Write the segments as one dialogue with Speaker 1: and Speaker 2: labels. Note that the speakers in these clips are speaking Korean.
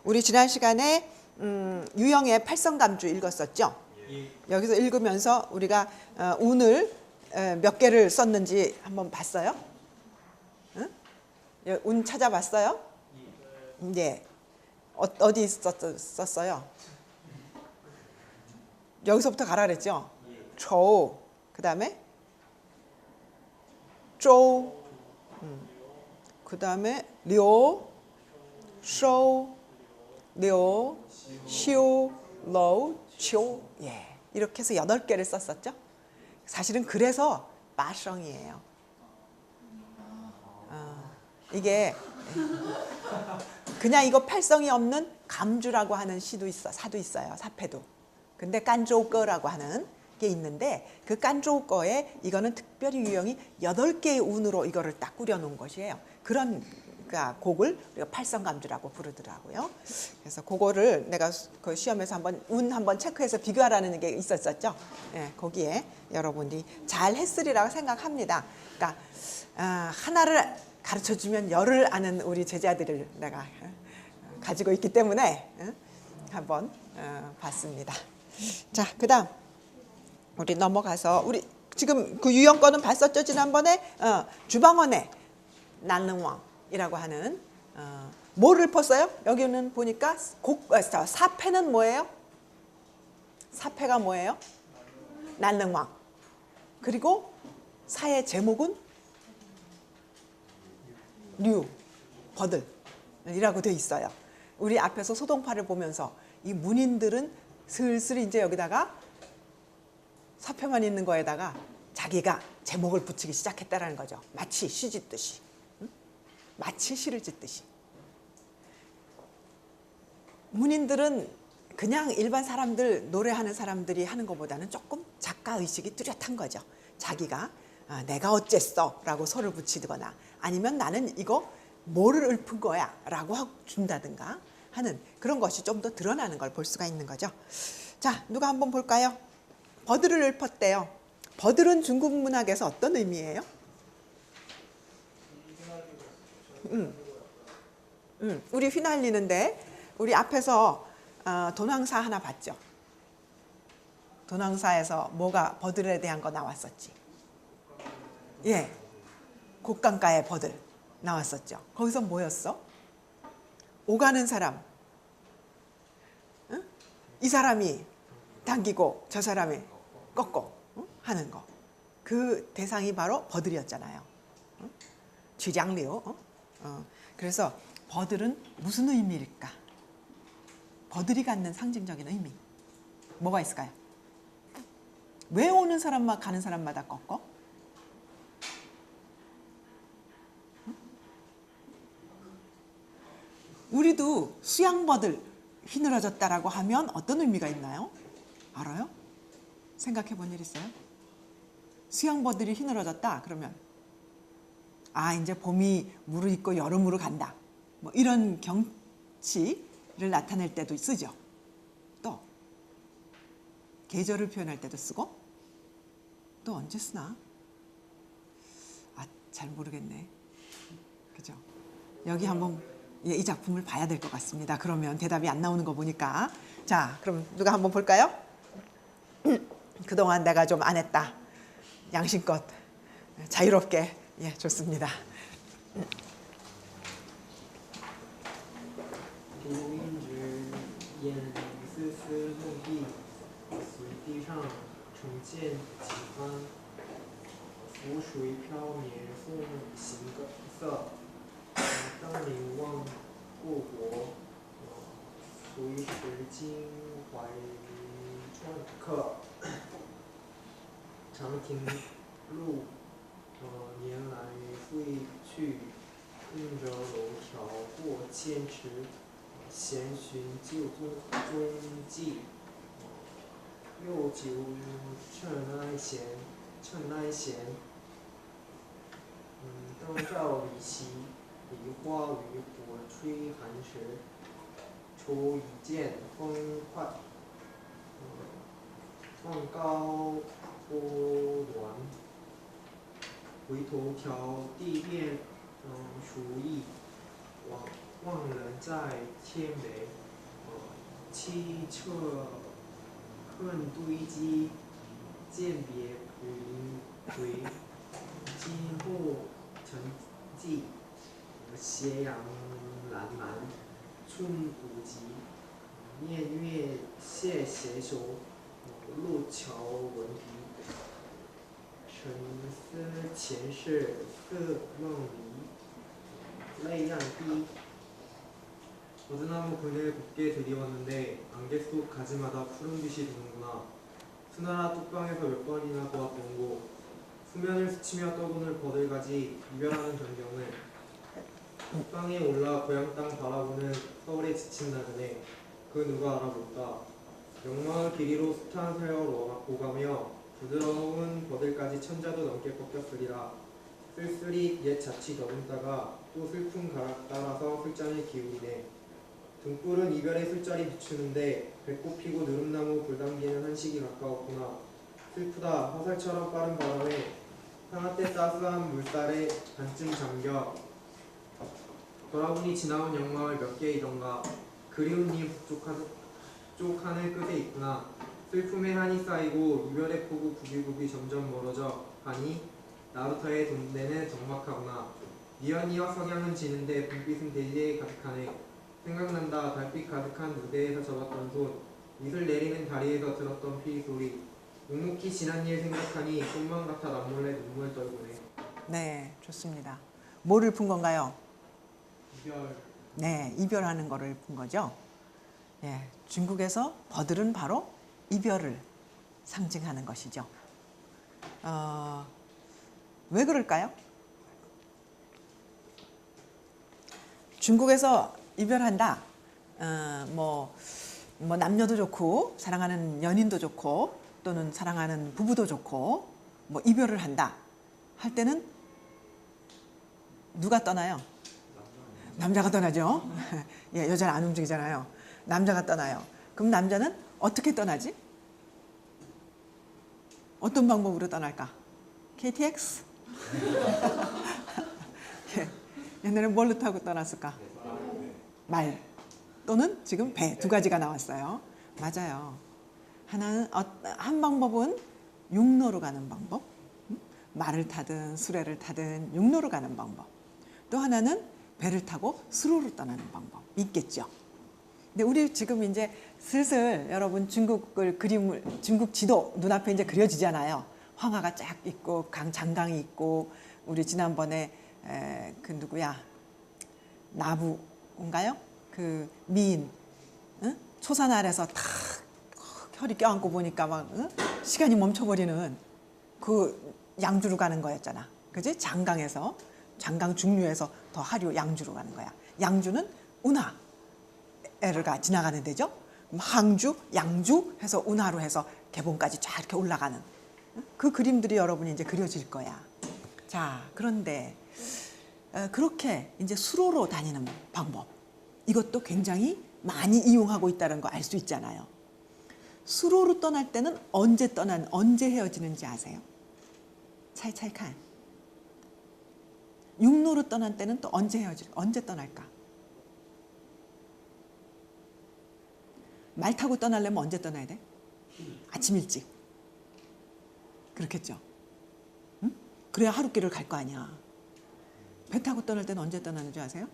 Speaker 1: 우리 지난 시간에 유형의 팔성감주 읽었었죠? 여기서 읽으면서 우리가 운을 몇 개를 썼는지 한번 봤어요? 응? 운 찾아봤어요? 네. 어디 썼어요? 여기서부터 가라 그랬죠? 조, 그 다음에 쪼, 그 다음에 료, 쇼, 료, 시오, 로, 조. 예, 이렇게 해서 8개를 썼었죠. 사실은 그래서 마성이에요. 이게 그냥 이거 팔성이 없는 감주라고 하는 시도 있어, 사도 있어요. 사패도. 근데 깐조거라고 하는 게 있는데 그 깐조거에 이거는 특별히 유형이 8개의 운으로 이거를 딱 꾸려놓은 것이에요. 그런 곡을 우리가 팔성감주라고 부르더라고요. 그래서 그거를 내가 그 시험에서 한번 체크해서 비교하라는 게 있었었죠. 예, 거기에 여러분이 잘 했으리라고 생각합니다. 그러니까 하나를 가르쳐주면 열을 아는 우리 제자들을 내가 가지고 있기 때문에 한번 봤습니다. 자, 그다음 우리 넘어가서 우리 지금 그 유형 거는 봤었죠. 지난번에 주방원의 난릉왕이라고 하는 뭐를 읊었어요? 여기는 보니까 사패는 뭐예요? 사패가 뭐예요? 난릉왕. 그리고 사의 제목은 류, 버들이라고 돼 있어요. 우리 앞에서 소동파를 보면서 이 문인들은 슬슬 이제 여기다가 사표만 있는 거에다가 자기가 제목을 붙이기 시작했다라는 거죠. 마치 시 짓듯이. 마치 시를 짓듯이. 문인들은 그냥 일반 사람들, 노래하는 사람들이 하는 것보다는 조금 작가의식이 뚜렷한 거죠. 자기가 내가 어쨌어 라고 소를 붙이거나 아니면 나는 이거 뭐를 읊은 거야 라고 준다든가 하는 그런 것이 좀 더 드러나는 걸 볼 수가 있는 거죠. 자, 누가 한번 볼까요? 버들을 읊었대요. 버들은 중국 문학에서 어떤 의미예요? 우리 휘날리는데 우리 앞에서 돈왕사 하나 봤죠? 돈왕사에서 뭐가 버들에 대한 거 나왔었지? 예, 곡강가의 버들 나왔었죠. 거기서 뭐였어? 오가는 사람, 응? 이 사람이 당기고 저 사람이 꺾고 하는 거. 그 대상이 바로 버들이었잖아요. 쥐장리오. 그래서 버들은 무슨 의미일까? 버들이 갖는 상징적인 의미 뭐가 있을까요? 왜 오는 사람만 가는 사람마다 꺾어? 우리도 수양버들 휘늘어졌다라고 하면 어떤 의미가 있나요? 알아요? 생각해 본 일 있어요? 수양버들이 휘늘어졌다 그러면 이제 봄이 무르익고 여름으로 간다. 뭐 이런 경치를 나타낼 때도 쓰죠. 또 계절을 표현할 때도 쓰고 또 언제 쓰나? 잘 모르겠네. 그죠? 여기 한번 이 작품을 봐야 될 것 같습니다. 그러면 대답이 안 나오는 거 보니까. 자, 그럼 누가 한번 볼까요? 그동안 내가 좀 안 했다. 양심껏 자유롭게. 예, 좋습니다.
Speaker 2: 平阴直眼里丝丝目地，随地上重见几番。浮水飘绵送行色，当临望故国。随时经怀川客，长亭路。年来会去，映着楼条过千尺，闲寻旧踪迹。又酒趁来闲，灯照里席，梨花雨火吹寒时。初一见风快，放高波峦。回头瞧地面，熟意望人在天北，汽车恨堆积，鉴别普林回，今后成绩，斜阳蓝蓝，寸古籍，念月谢携手，路桥闻笛，沉思前世似梦离，泪让滴。 버드나무 그늘 곱게 들이웠는데 안개 속 가지마다 푸른빛이 도는구나. 수나라 뚝방에서 몇 번이나 보았던 곳. 수면을 스치며 떠도는 버들가지 이별하는 전경을 뚝방에 올라 고향 땅 바라보는 서울의 지친 나그네. 그 누가 알아볼까. 영마을 길이로 숱한 세월 오가며 부드러운 버들까지 천자도 넘게 꺾였으리라. 쓸쓸히 옛 자취 더듬다가 또 슬픈 가락 따라서 술잔을 기울이네. 등불은 이별의 술자리 비추는데 배꼽 피고 느릅나무 불 당기는 한식이 가까웠구나. 슬프다. 화살처럼 빠른 바람에 상아때 따스한 물살에 반쯤 잠겨 돌아보니 지나온 영마을 몇 개이던가. 그리운 님 북쪽 하늘 끝에 있구나. 슬픔의 한이 쌓이고 이별의 폭우 부비부비 점점 멀어져 가니 나루터의 돈대는 적막하구나. 니언니어 석양은 지는데 불빛은 대지에 가득하네. 생각난다. 달빛 가득한 무대에서 접었던 손, 이슬 내리는 다리에서 들었던 피 소리. 묵묵히 지난 일 생각하니 꿈만 같아 남몰래 눈물 떨구네.
Speaker 1: 네, 좋습니다. 뭐를 푼 건가요?
Speaker 2: 이별.
Speaker 1: 네, 이별하는 거를 푼 거죠. 예, 중국에서 버들은 바로 이별을 상징하는 것이죠. 왜 그럴까요? 중국에서 이별한다. 뭐 남녀도 좋고 사랑하는 연인도 좋고 또는 사랑하는 부부도 좋고 뭐 이별을 한다 할 때는 누가 떠나요? 남자가 떠나죠. 예, 여자는 안 움직이잖아요. 남자가 떠나요. 그럼 남자는 어떻게 떠나지? 어떤 방법으로 떠날까? KTX? 예, 옛날에 뭘로 타고 떠났을까? 말 또는 지금 배 두 가지가 나왔어요. 맞아요. 하나는 한 방법은 육로로 가는 방법, 말을 타든 수레를 타든 육로로 가는 방법. 또 하나는 배를 타고 수로로 떠나는 방법 있겠죠. 근데 우리 지금 이제 슬슬 여러분 중국 지도 눈앞에 이제 그려지잖아요. 황하가 쫙 있고 장강이 있고 우리 지난번에 그 누구야 나부인가요? 그 미인 응? 초산 아래서 탁 혈이 껴안고 보니까 막 응? 시간이 멈춰버리는 그 양주로 가는 거였잖아. 그지? 장강에서 장강 중류에서 더 하류 양주로 가는 거야. 양주는 운하에가 지나가는 데죠. 항주, 양주 해서 운하로 해서 개봉까지 쫙 이렇게 올라가는 그 그림들이 여러분이 이제 그려질 거야. 자, 그런데 그렇게 이제 수로로 다니는 방법 이것도 굉장히 많이 이용하고 있다는 거 알 수 있잖아요. 수로로 떠날 때는 언제 헤어지는지 아세요? 차이차이칸. 육로로 떠날 때는 또 언제 떠날까? 말 타고 떠나려면 언제 떠나야 돼? 아침 일찍. 그렇겠죠. 응? 그래야 하루길을 갈 거 아니야. 배 타고 떠날 때는 언제 떠나는 줄 아세요?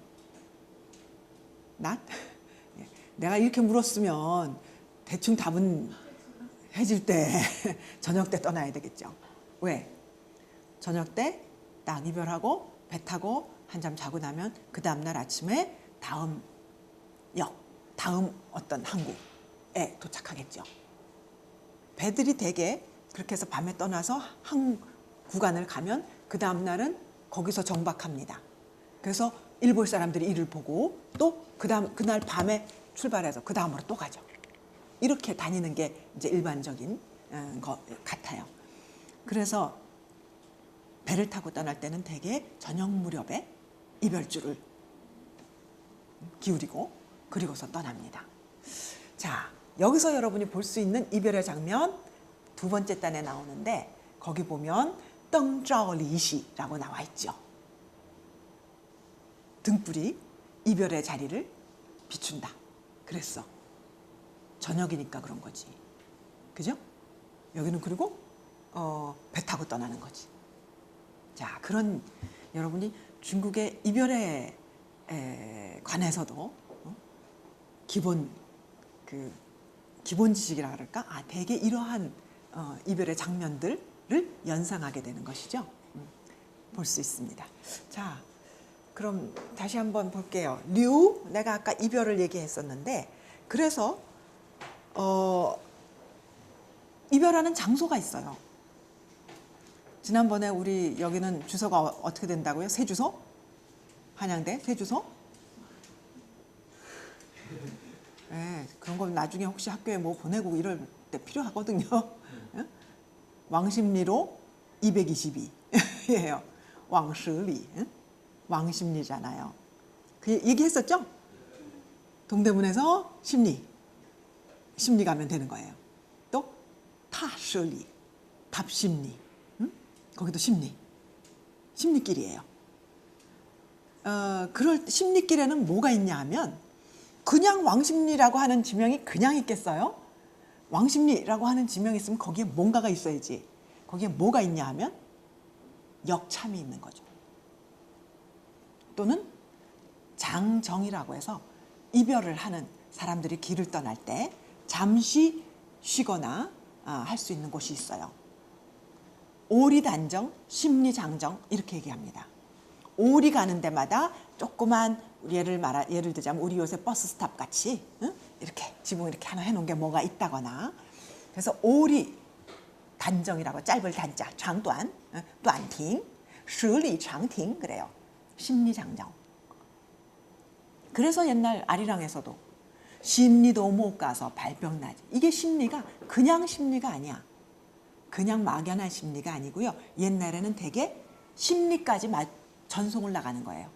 Speaker 1: 낮? 내가 이렇게 물었으면 대충 답은 해질 때 저녁 때 떠나야 되겠죠. 왜? 저녁 때 딱 이별하고 배 타고 한잠 자고 나면 그 다음날 아침에 다음 어떤 항구에 도착하겠죠. 배들이 대개 그렇게 해서 밤에 떠나서 한 구간을 가면 그 다음날은 거기서 정박합니다. 그래서 일본 사람들이 이를 보고 또 그날 밤에 출발해서 그 다음으로 또 가죠. 이렇게 다니는 게 이제 일반적인 것 같아요. 그래서 배를 타고 떠날 때는 대개 저녁 무렵에 이별주를 기울이고 그리고서 떠납니다. 자, 여기서 여러분이 볼 수 있는 이별의 장면 두 번째 단에 나오는데 거기 보면 떵照리시라고 나와 있죠. 등불이 이별의 자리를 비춘다. 그랬어. 저녁이니까 그런 거지. 그죠? 여기는 그리고 배 타고 떠나는 거지. 자, 그런 여러분이 중국의 이별에 관해서도 기본 지식이라 그럴까? 되게 이러한 이별의 장면들을 연상하게 되는 것이죠. 볼 수 있습니다. 자, 그럼 다시 한번 볼게요. 류, 내가 아까 이별을 얘기했었는데, 그래서 이별하는 장소가 있어요. 지난번에 우리 여기는 주소가 어떻게 된다고요? 새 주소? 한양대 새 주소? 네, 그런 걸 나중에 혹시 학교에 뭐 보내고 이럴 때 필요하거든요. 왕십리로 222예요. 왕십리, 왕십리잖아요. 그 얘기했었죠? 동대문에서 심리 가면 되는 거예요. 또 타십리, 답심리, 거기도 심리길이에요. 그럴 심리길에는 뭐가 있냐 하면 그냥 왕십리라고 하는 지명이 그냥 있겠어요? 왕십리라고 하는 지명이 있으면 거기에 뭔가가 있어야지. 거기에 뭐가 있냐 하면 역참이 있는 거죠. 또는 장정이라고 해서 이별을 하는 사람들이 길을 떠날 때 잠시 쉬거나 할 수 있는 곳이 있어요. 오리단정, 심리장정 이렇게 얘기합니다. 오리 가는 데마다 조그만 예를 들자면 우리 요새 버스 스탑 같이 이렇게 지붕 이렇게 하나 해놓은 게 뭐가 있다거나 그래서 오리 단정이라고 짧을 단자 장短, 短亭, 十里长亭 그래요. 심리장정. 그래서 옛날 아리랑에서도 심리도 못 가서 발병나지. 이게 심리가 그냥 심리가 아니야. 그냥 막연한 심리가 아니고요. 옛날에는 되게 심리까지 전송을 나가는 거예요.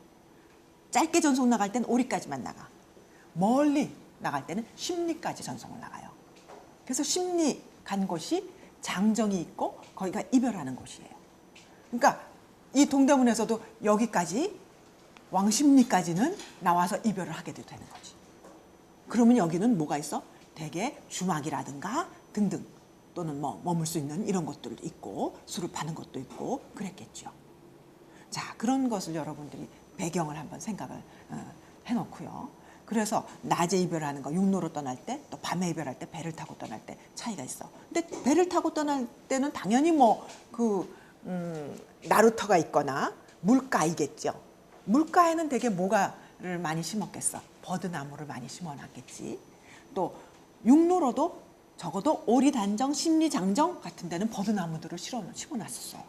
Speaker 1: 짧게 전송 나갈 때는 오리까지만 나가. 멀리 나갈 때는 심리까지 전송을 나가요. 그래서 심리 간 곳이 장정이 있고 거기가 이별하는 곳이에요. 그러니까 이 동대문에서도 여기까지 왕십리까지는 나와서 이별을 하게 되는 거지. 그러면 여기는 뭐가 있어? 되게 주막이라든가 등등 또는 뭐 머물 수 있는 이런 것들도 있고 술을 파는 것도 있고 그랬겠죠. 자, 그런 것을 여러분들이 배경을 한번 생각을 해놓고요. 그래서 낮에 이별하는 거, 육로로 떠날 때, 또 밤에 이별할 때, 배를 타고 떠날 때 차이가 있어. 근데 배를 타고 떠날 때는 당연히 나루터가 있거나 물가이겠죠. 물가에는 되게 뭐가를 많이 심었겠어. 버드나무를 많이 심어놨겠지. 또 육로로도 적어도 오리단정, 심리장정 같은 데는 버드나무들을 심어놨었어요.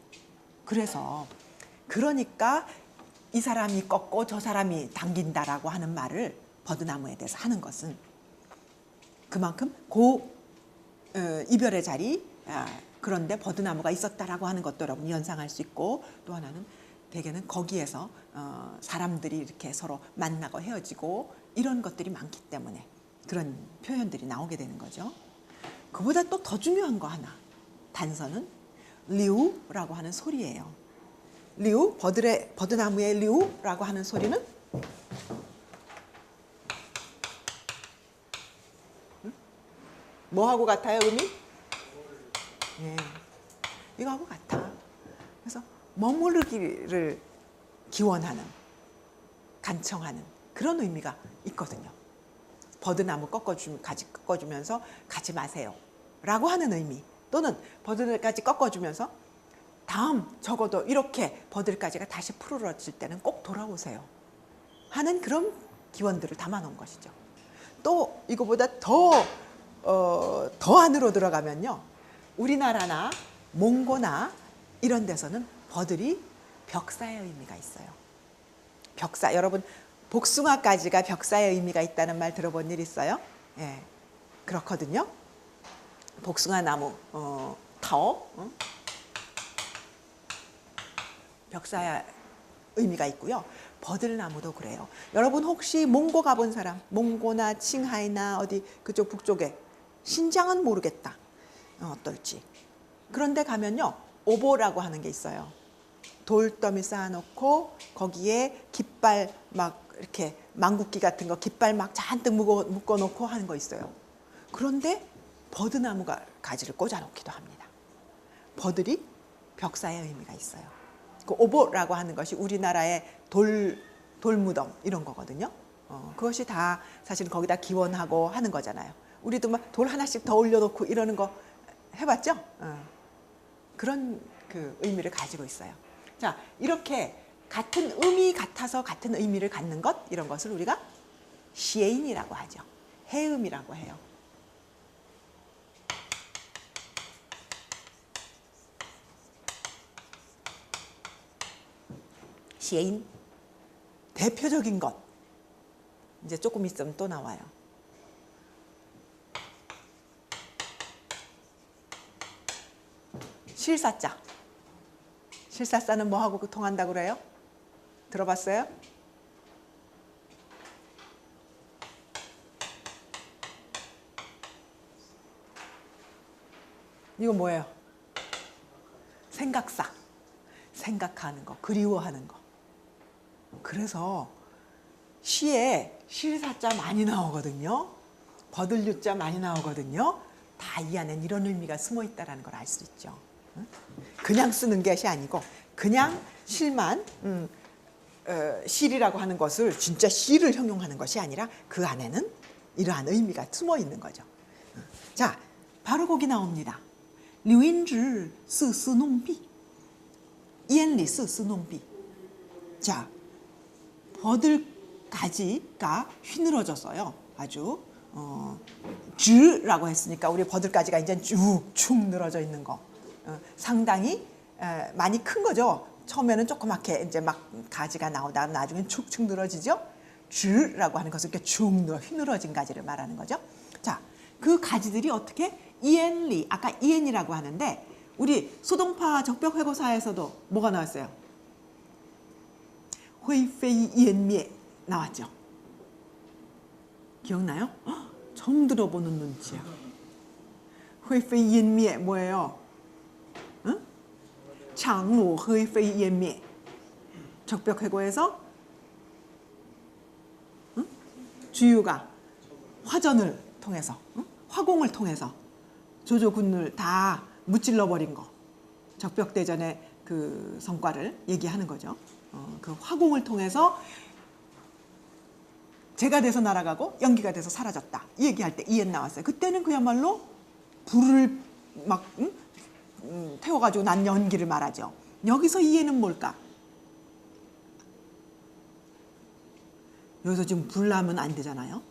Speaker 1: 그러니까 이 사람이 꺾고 저 사람이 당긴다라고 하는 말을 버드나무에 대해서 하는 것은 그만큼 이별의 자리 그런데 버드나무가 있었다라고 하는 것도 여러분 연상할 수 있고 또 하나는 대개는 거기에서 사람들이 이렇게 서로 만나고 헤어지고 이런 것들이 많기 때문에 그런 표현들이 나오게 되는 거죠. 그보다 또 더 중요한 거 하나. 단서는 리우라고 하는 소리예요. 리우, 버드나무의 리우라고 하는 소리는 뭐하고 같아요, 음이? 네, 이거하고 같아. 그래서 머무르기를 기원하는, 간청하는 그런 의미가 있거든요. 버드나무 가지 꺾어주면서 가지 마세요 라고 하는 의미 또는 버들까지 꺾어주면서 다음 적어도 이렇게 버들까지가 다시 푸르러질 때는 꼭 돌아오세요 하는 그런 기원들을 담아놓은 것이죠. 또 이거보다 더 안으로 들어가면요. 우리나라나 몽고나 이런 데서는 버들이 벽사의 의미가 있어요. 벽사, 여러분 복숭아까지가 벽사의 의미가 있다는 말 들어본 일 있어요? 예, 그렇거든요. 복숭아 나무, 타오, 벽사의 의미가 있고요. 버들나무도 그래요. 여러분 혹시 몽고 가본 사람, 몽고나 칭하이나 어디 그쪽 북쪽에 신장은 모르겠다. 어떨지. 그런데 가면요. 오보라고 하는 게 있어요. 돌더미 쌓아놓고 거기에 깃발 막 이렇게 망국기 같은 거 깃발 막 잔뜩 묶어놓고 하는 거 있어요. 그런데 버드나무 가지를 꽂아놓기도 합니다. 버들이 벽사의 의미가 있어요. 그 오보라고 하는 것이 우리나라의 돌무덤 이런 거거든요. 그것이 다 사실은 거기다 기원하고 하는 거잖아요. 우리도 막 돌 하나씩 더 올려놓고 이러는 거 해봤죠? 그런 그 의미를 가지고 있어요. 자, 이렇게 같은 의미 같아서 같은 의미를 갖는 것, 이런 것을 우리가 시에인이라고 하죠. 해음이라고 해요. 시에인, 대표적인 것. 이제 조금 있으면 또 나와요. 실사자. 실사자는 뭐하고 통한다고 그래요? 들어봤어요? 이거 뭐예요? 생각사. 생각하는 거, 그리워하는 거. 그래서 시에 실사자 많이 나오거든요. 버들유자 많이 나오거든요. 다 이 안엔 이런 의미가 숨어 있다는 걸 알 수 있죠. 그냥 쓰는 것이 아니고 그냥 실만 실이라고 하는 것을 진짜 실을 형용하는 것이 아니라 그 안에는 이러한 의미가 숨어 있는 거죠. 자, 바로 거기 나옵니다. 柳阴直丝丝弄碧 眼里丝丝弄碧 자, 버들 가지가 휘늘어졌어요. 아주 즈라고 했으니까 우리 버들가지가 이제 쭉쭉 늘어져 있는 거. 상당히 많이 큰 거죠. 처음에는 조그맣게 이제 막 가지가 나오다가 나중엔 축축 늘어지죠. 즈라고 하는 것은 이렇게 쭉 휘늘어진 가지를 말하는 거죠. 자, 그 가지들이 어떻게 이엔리, 아까 이엔이라고 하는데 우리 소동파 적벽회고사에서도 뭐가 나왔어요? 회페이 이엔미에 나왔죠. 기억나요? 처음 들어보는 눈치야. 회페이 이엔미에 뭐예요? 응? 장로 회페이 이엔미에 적벽회고에서 응? 주유가 화전을 통해서 화공을 통해서 조조군을 다 무찔러 버린 거. 적벽대전의 그 성과를 얘기하는 거죠. 그 화공을 통해서 재가 돼서 날아가고 연기가 돼서 사라졌다. 이 얘기할 때 이엔 나왔어요. 그때는 그야말로 불을 막 태워가지고 난 연기를 말하죠. 여기서 이엔은 뭘까? 여기서 지금 불 나면 안 되잖아요.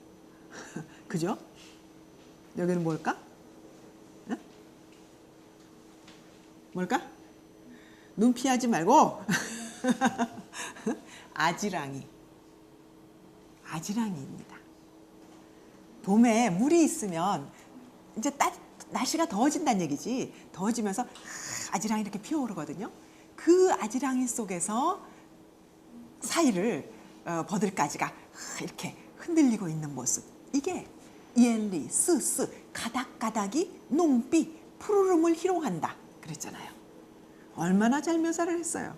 Speaker 1: 그죠? 여기는 뭘까? 응? 뭘까? 눈 피하지 말고 아지랑이입니다. 봄에 물이 있으면 이제 날씨가 더워진다는 얘기지. 더워지면서 아지랑이 이렇게 피어오르거든요. 그 아지랑이 속에서 사이를 버들가지가 이렇게 흔들리고 있는 모습. 이게 이엔리, 스스, 가닥가닥이 농비, 푸르름을 희롱한다. 그랬잖아요. 얼마나 잘 묘사를 했어요.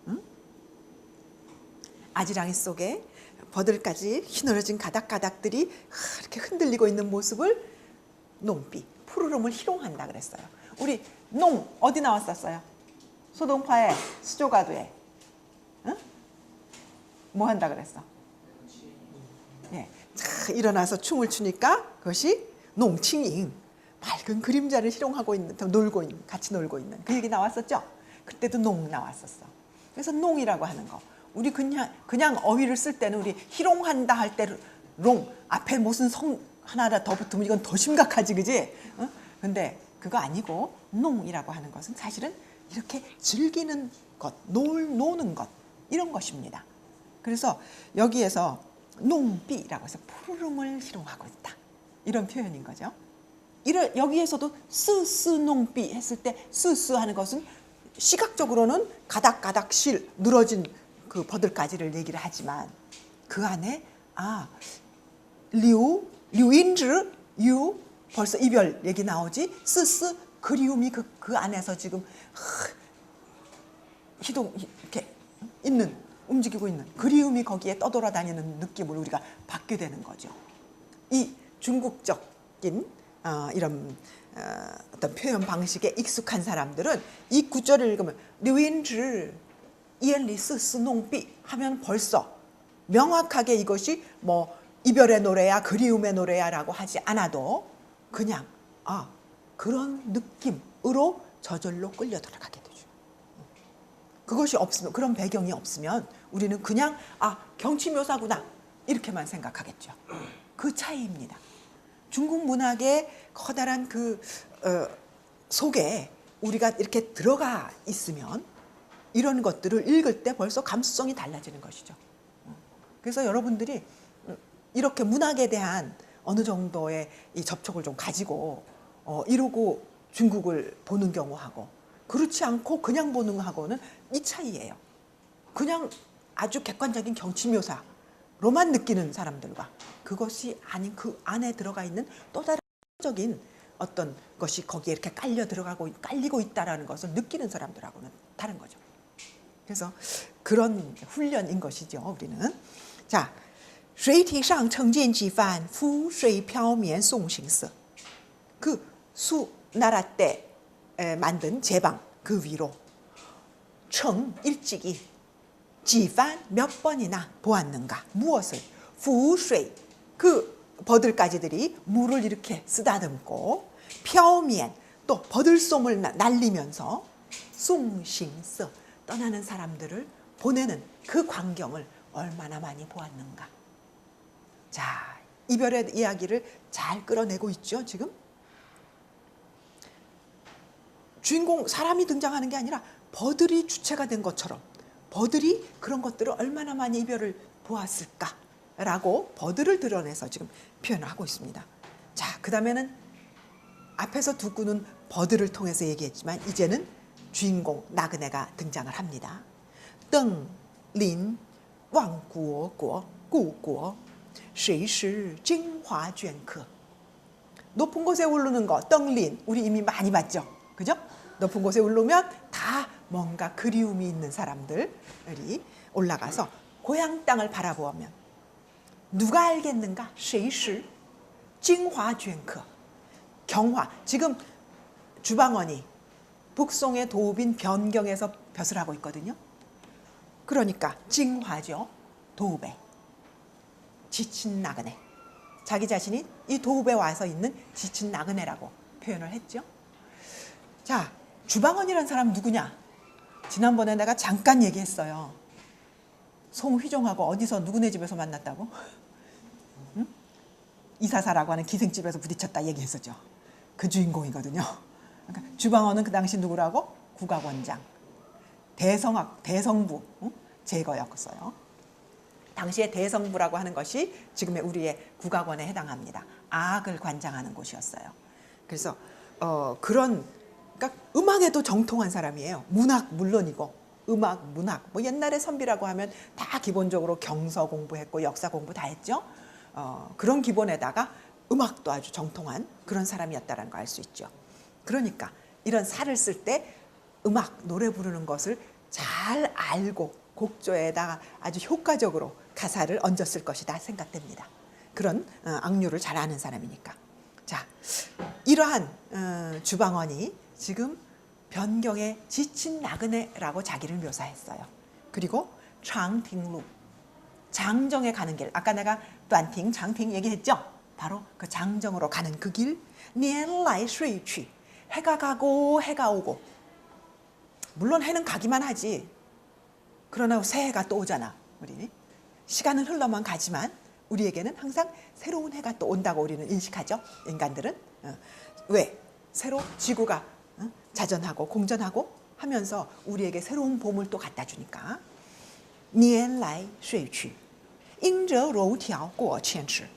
Speaker 1: 응? 아지랑이 속에 버들까지 휘늘어진 가닥가닥들이 이렇게 흔들리고 있는 모습을 농비, 푸르름을 희롱한다 그랬어요. 우리 농 어디 나왔었어요? 소동파의 수조가도에. 응? 뭐 한다 그랬어? 예, 일어나서 춤을 추니까 그것이 농칭잉, 밝은 그림자를 희롱하고 있는, 놀고 있는, 같이 놀고 있는 그 얘기 나왔었죠? 그때도 농 나왔었어. 그래서 농이라고 하는 거. 우리 그냥 어휘를 쓸 때는 우리 희롱한다 할 때 롱 앞에 무슨 성 하나 더 붙으면 이건 더 심각하지, 그지? 근데 그거 아니고 농이라고 하는 것은 사실은 이렇게 즐기는 것, 노는 것 이런 것입니다. 그래서 여기에서 농비라고 해서 푸르름을 희롱하고 있다. 이런 표현인 거죠. 여기에서도 스스농비 했을 때 스스 하는 것은 시각적으로는 가닥가닥 실 늘어진 그 버들가지를 얘기를 하지만 그 안에 류인즈 유 벌써 이별 얘기 나오지. 스스 그리움이 그 안에서 지금 희동 이렇게 있는 움직이고 있는 그리움이 거기에 떠돌아다니는 느낌을 우리가 받게 되는 거죠. 이 중국적인 이런 어떤 표현 방식에 익숙한 사람들은 이 구절을 읽으면 류인즈 이엔리스 스농비 하면 벌써 명확하게 이것이 뭐 이별의 노래야 그리움의 노래야라고 하지 않아도 그냥 그런 느낌으로 저절로 끌려 들어가게 되죠. 그것이 없으면, 그런 배경이 없으면 우리는 그냥 경치 묘사구나 이렇게만 생각하겠죠. 그 차이입니다. 중국 문학의 커다란 그 속에 우리가 이렇게 들어가 있으면 이런 것들을 읽을 때 벌써 감수성이 달라지는 것이죠. 그래서 여러분들이 이렇게 문학에 대한 어느 정도의 이 접촉을 좀 가지고 이러고 중국을 보는 경우하고 그렇지 않고 그냥 보는 하고는 이 차이예요. 그냥 아주 객관적인 경치 묘사로만 느끼는 사람들과 그것이 아닌 그 안에 들어가 있는 또 다른 적인 어떤 것이 거기에 이렇게 깔리고 있다라는 것을 느끼는 사람들하고는 다른 거죠. 그래서 그런 훈련인 것이죠, 우리는. 자, 水体上成见几番，浮水飘绵送行色. 그 수나라 때 만든 제방 그 위로 청 일찍이 지판 몇 번이나 보았는가 무엇을 푸水 그 버들가지들이 물을 이렇게 쓰다듬고 펴면 또 버들솜을 날리면서 송싱서 떠나는 사람들을 보내는 그 광경을 얼마나 많이 보았는가. 자, 이별의 이야기를 잘 끌어내고 있죠, 지금. 주인공 사람이 등장하는 게 아니라 버들이 주체가 된 것처럼 버들이 그런 것들을 얼마나 많이 이별을 보았을까라고 버들을 드러내서 지금 표현을 하고 있습니다. 자, 그 다음에는 앞에서 두 구는 버들을 통해서 얘기했지만 이제는 주인공 나그네가 등장을 합니다. 덩, 린, 왕구어, 구구어, 谁是精华镌刻. 높은 곳에 오르는 거, 덩린, 우리 이미 많이 봤죠? 그죠? 높은 곳에 오르면 다 뭔가 그리움이 있는 사람들이 올라가서 고향 땅을 바라보면 누가 알겠는가? 谁是精华镌刻. 경화. 지금 주방원이 북송의 도읍인 변경에서 벼슬 하고 있거든요. 그러니까 징화죠. 도읍에. 지친 나그네. 자기 자신이 이 도읍에 와서 있는 지친 나그네라고 표현을 했죠. 자, 주방원이라는 사람 누구냐? 지난번에 내가 잠깐 얘기했어요. 송휘종하고 어디서 누구네 집에서 만났다고? 응? 이사사라고 하는 기생집에서 부딪혔다 얘기했었죠. 그 주인공이거든요. 그러니까 주방원은 그 당시 누구라고? 국악원장. 대성부 제거였어요. 당시에 대성부라고 하는 것이 지금의 우리의 국악원에 해당합니다. 악을 관장하는 곳이었어요. 그래서 그런 그러니까 음악에도 정통한 사람이에요. 문학 물론이고 음악, 문학 뭐 옛날에 선비라고 하면 다 기본적으로 경서 공부했고 역사 공부 다 했죠. 그런 기본에다가 음악도 아주 정통한 그런 사람이었다는 걸 알 수 있죠. 그러니까 이런 살을 쓸 때 음악, 노래 부르는 것을 잘 알고 곡조에다가 아주 효과적으로 가사를 얹었을 것이다 생각됩니다. 그런 악류를 잘 아는 사람이니까. 자, 이러한 주방원이 지금 변경에 지친 나그네라고 자기를 묘사했어요. 그리고 장팅루, 장정에 가는 길. 아까 내가 단팅, 장팅 얘기했죠? 바로 그 장정으로 가는 그 길. 年来水去, 해가 가고 해가 오고. 물론 해는 가기만 하지. 그러나 새해가 또 오잖아, 우리. 시간은 흘러만 가지만 우리에게는 항상 새로운 해가 또 온다고 우리는 인식하죠, 인간들은. 왜? 새로 지구가 자전하고 공전하고 하면서 우리에게 새로운 봄을 또 갖다 주니까. 年来水去, 迎着柔条过千尺.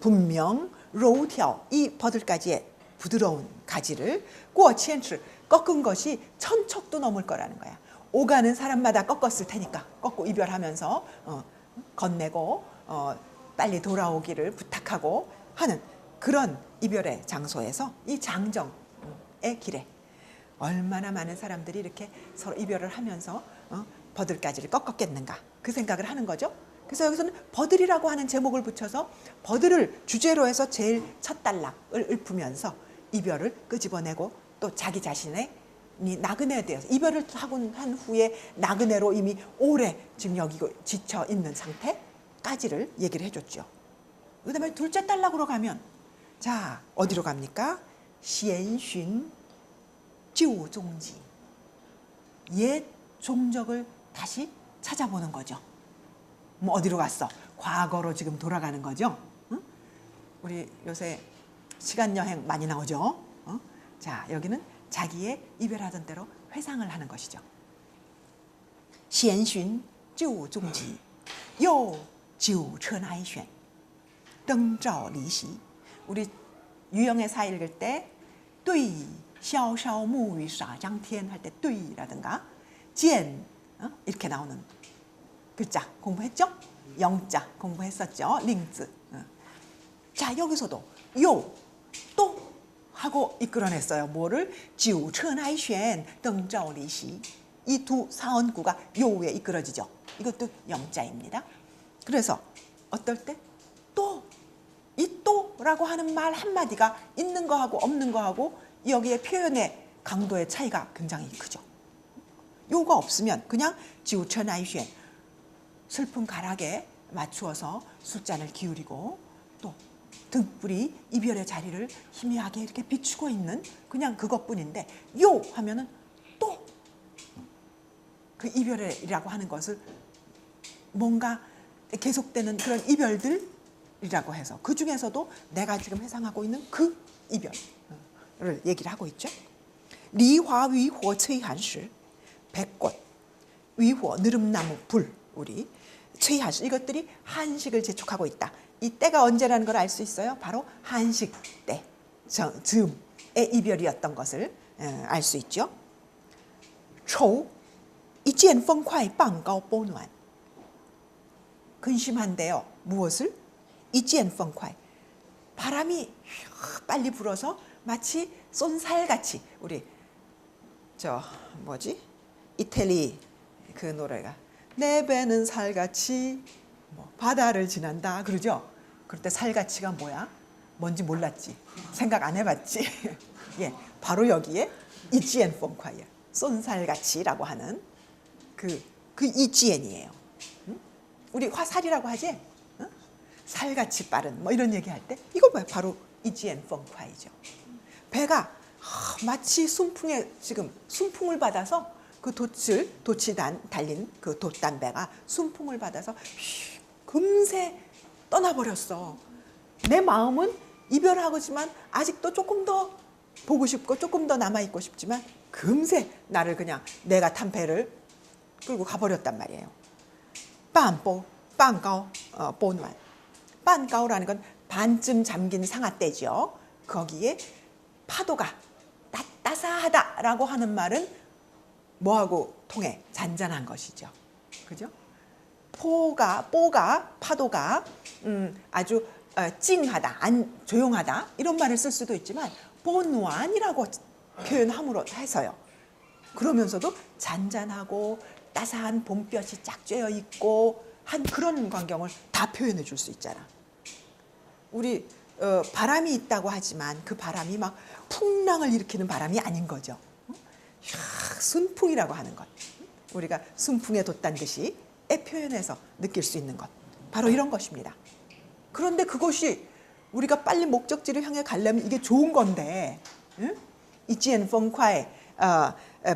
Speaker 1: 분명柔条, 이 버들가지의 부드러운 가지를 过千尺, 꺾은 것이 1000척도 넘을 거라는 거야. 오가는 사람마다 꺾었을 테니까 꺾고 이별하면서 건네고 빨리 돌아오기를 부탁하고 하는 그런 이별의 장소에서 이 장정의 길에 얼마나 많은 사람들이 이렇게 서로 이별을 하면서 버들까지를 꺾었겠는가 그 생각을 하는 거죠. 그래서 여기서는 버들이라고 하는 제목을 붙여서 버들을 주제로 해서 제일 첫 단락을 읊으면서 이별을 끄집어내고 또 자기 자신의 이 나그네에 대해서 이별을 하고 한 후에 나그네로 이미 오래 지금 여기 지쳐 있는 상태까지를 얘기를 해줬죠. 그다음에 둘째 단락으로 가면 자 어디로 갑니까? 闲寻旧踪迹 옛 종적을 다시 찾아보는 거죠. 뭐 어디로 갔어? 과거로 지금 돌아가는 거죠. 응? 우리 요새 시간 여행 많이 나오죠. 자 여기는 자기의 이별하던 대로 회상을 하는 것이죠. 闲寻旧踪迹又酒车来旋灯照离席 우리 유영의 사 읽을 때对萧萧暮雨洒江天할 때对라든가 见 이렇게 나오는 글자 공부했죠? 영자 공부했었죠? 링즈. 자 여기서도 요 또 하고 이끌어냈어요. 뭐를? 酒车来旋灯照离席 이 두 사언구가 요에 이끌어지죠. 이것도 영자입니다. 그래서 어떨 때 또 이 또라고 하는 말 한마디가 있는 거하고 없는 거하고 여기에 표현의 강도의 차이가 굉장히 크죠. 요가 없으면 그냥 酒车来旋 슬픈 가락에 맞추어서 술잔을 기울이고 또 등불이 이별의 자리를 희미하게 이렇게 비추고 있는 그냥 그것뿐인데 요 하면은 또 그 이별이라고 하는 것을 뭔가 계속되는 그런 이별들이라고 해서 그 중에서도 내가 지금 회상하고 있는 그 이별을 얘기를 하고 있죠. 리화 위호 최한시 백꽃 위호 느릅나무 불 우리 최한시 이것들이 한식을 재촉하고 있다. 이 때가 언제라는 걸 알 수 있어요. 바로 한식 때 즈음의 이별이었던 것을 알 수 있죠. 초一剑风快半高波暖 근심한데요. 무엇을? 一剑风快 바람이 빨리 불어서 마치 쏜살같이 우리 저 뭐지? 이태리 그 노래가 내 배는 살같이 뭐 바다를 지난다 그러죠. 그럴 때 살같이가 뭐야? 뭔지 몰랐지. 생각 안 해봤지. 예, 바로 여기에 이지엔 펑콰이야. 쏜살같이라고 하는 그 이지엔이에요. 응? 우리 화살이라고 하지? 응? 살같이 빠른 뭐 이런 얘기할 때 이거 뭐야? 바로 이지엔 펑콰이죠. 배가 마치 순풍에 지금 순풍을 받아서 그 돛이 달린 그 돛단배가 순풍을 받아서 금세 떠나버렸어. 내 마음은 이별하고지만 아직도 조금 더 보고 싶고 조금 더 남아있고 싶지만 금세 나를 그냥 내가 탄 배를 끌고 가버렸단 말이에요. 반가오 보누안. 반가오라는 건 반쯤 잠긴 상아떼죠. 거기에 파도가 따사하다라고 하는 말은 뭐하고 통해? 잔잔한 것이죠. 그죠? 파도가 아주 찡하다, 조용하다 이런 말을 쓸 수도 있지만 보누안이라고 표현함으로 해서요. 그러면서도 잔잔하고 따사한 봄볕이 쫙 쬐어 있고 한 그런 광경을 다 표현해 줄 수 있잖아. 우리 바람이 있다고 하지만 그 바람이 막 풍랑을 일으키는 바람이 아닌 거죠. 순풍이라고 하는 것. 우리가 순풍에 돛단 듯이 표현해서 느낄 수 있는 것. 바로 이런 것입니다. 그런데 그것이 우리가 빨리 목적지를 향해 가려면 이게 좋은 건데 이지엔 펑콰이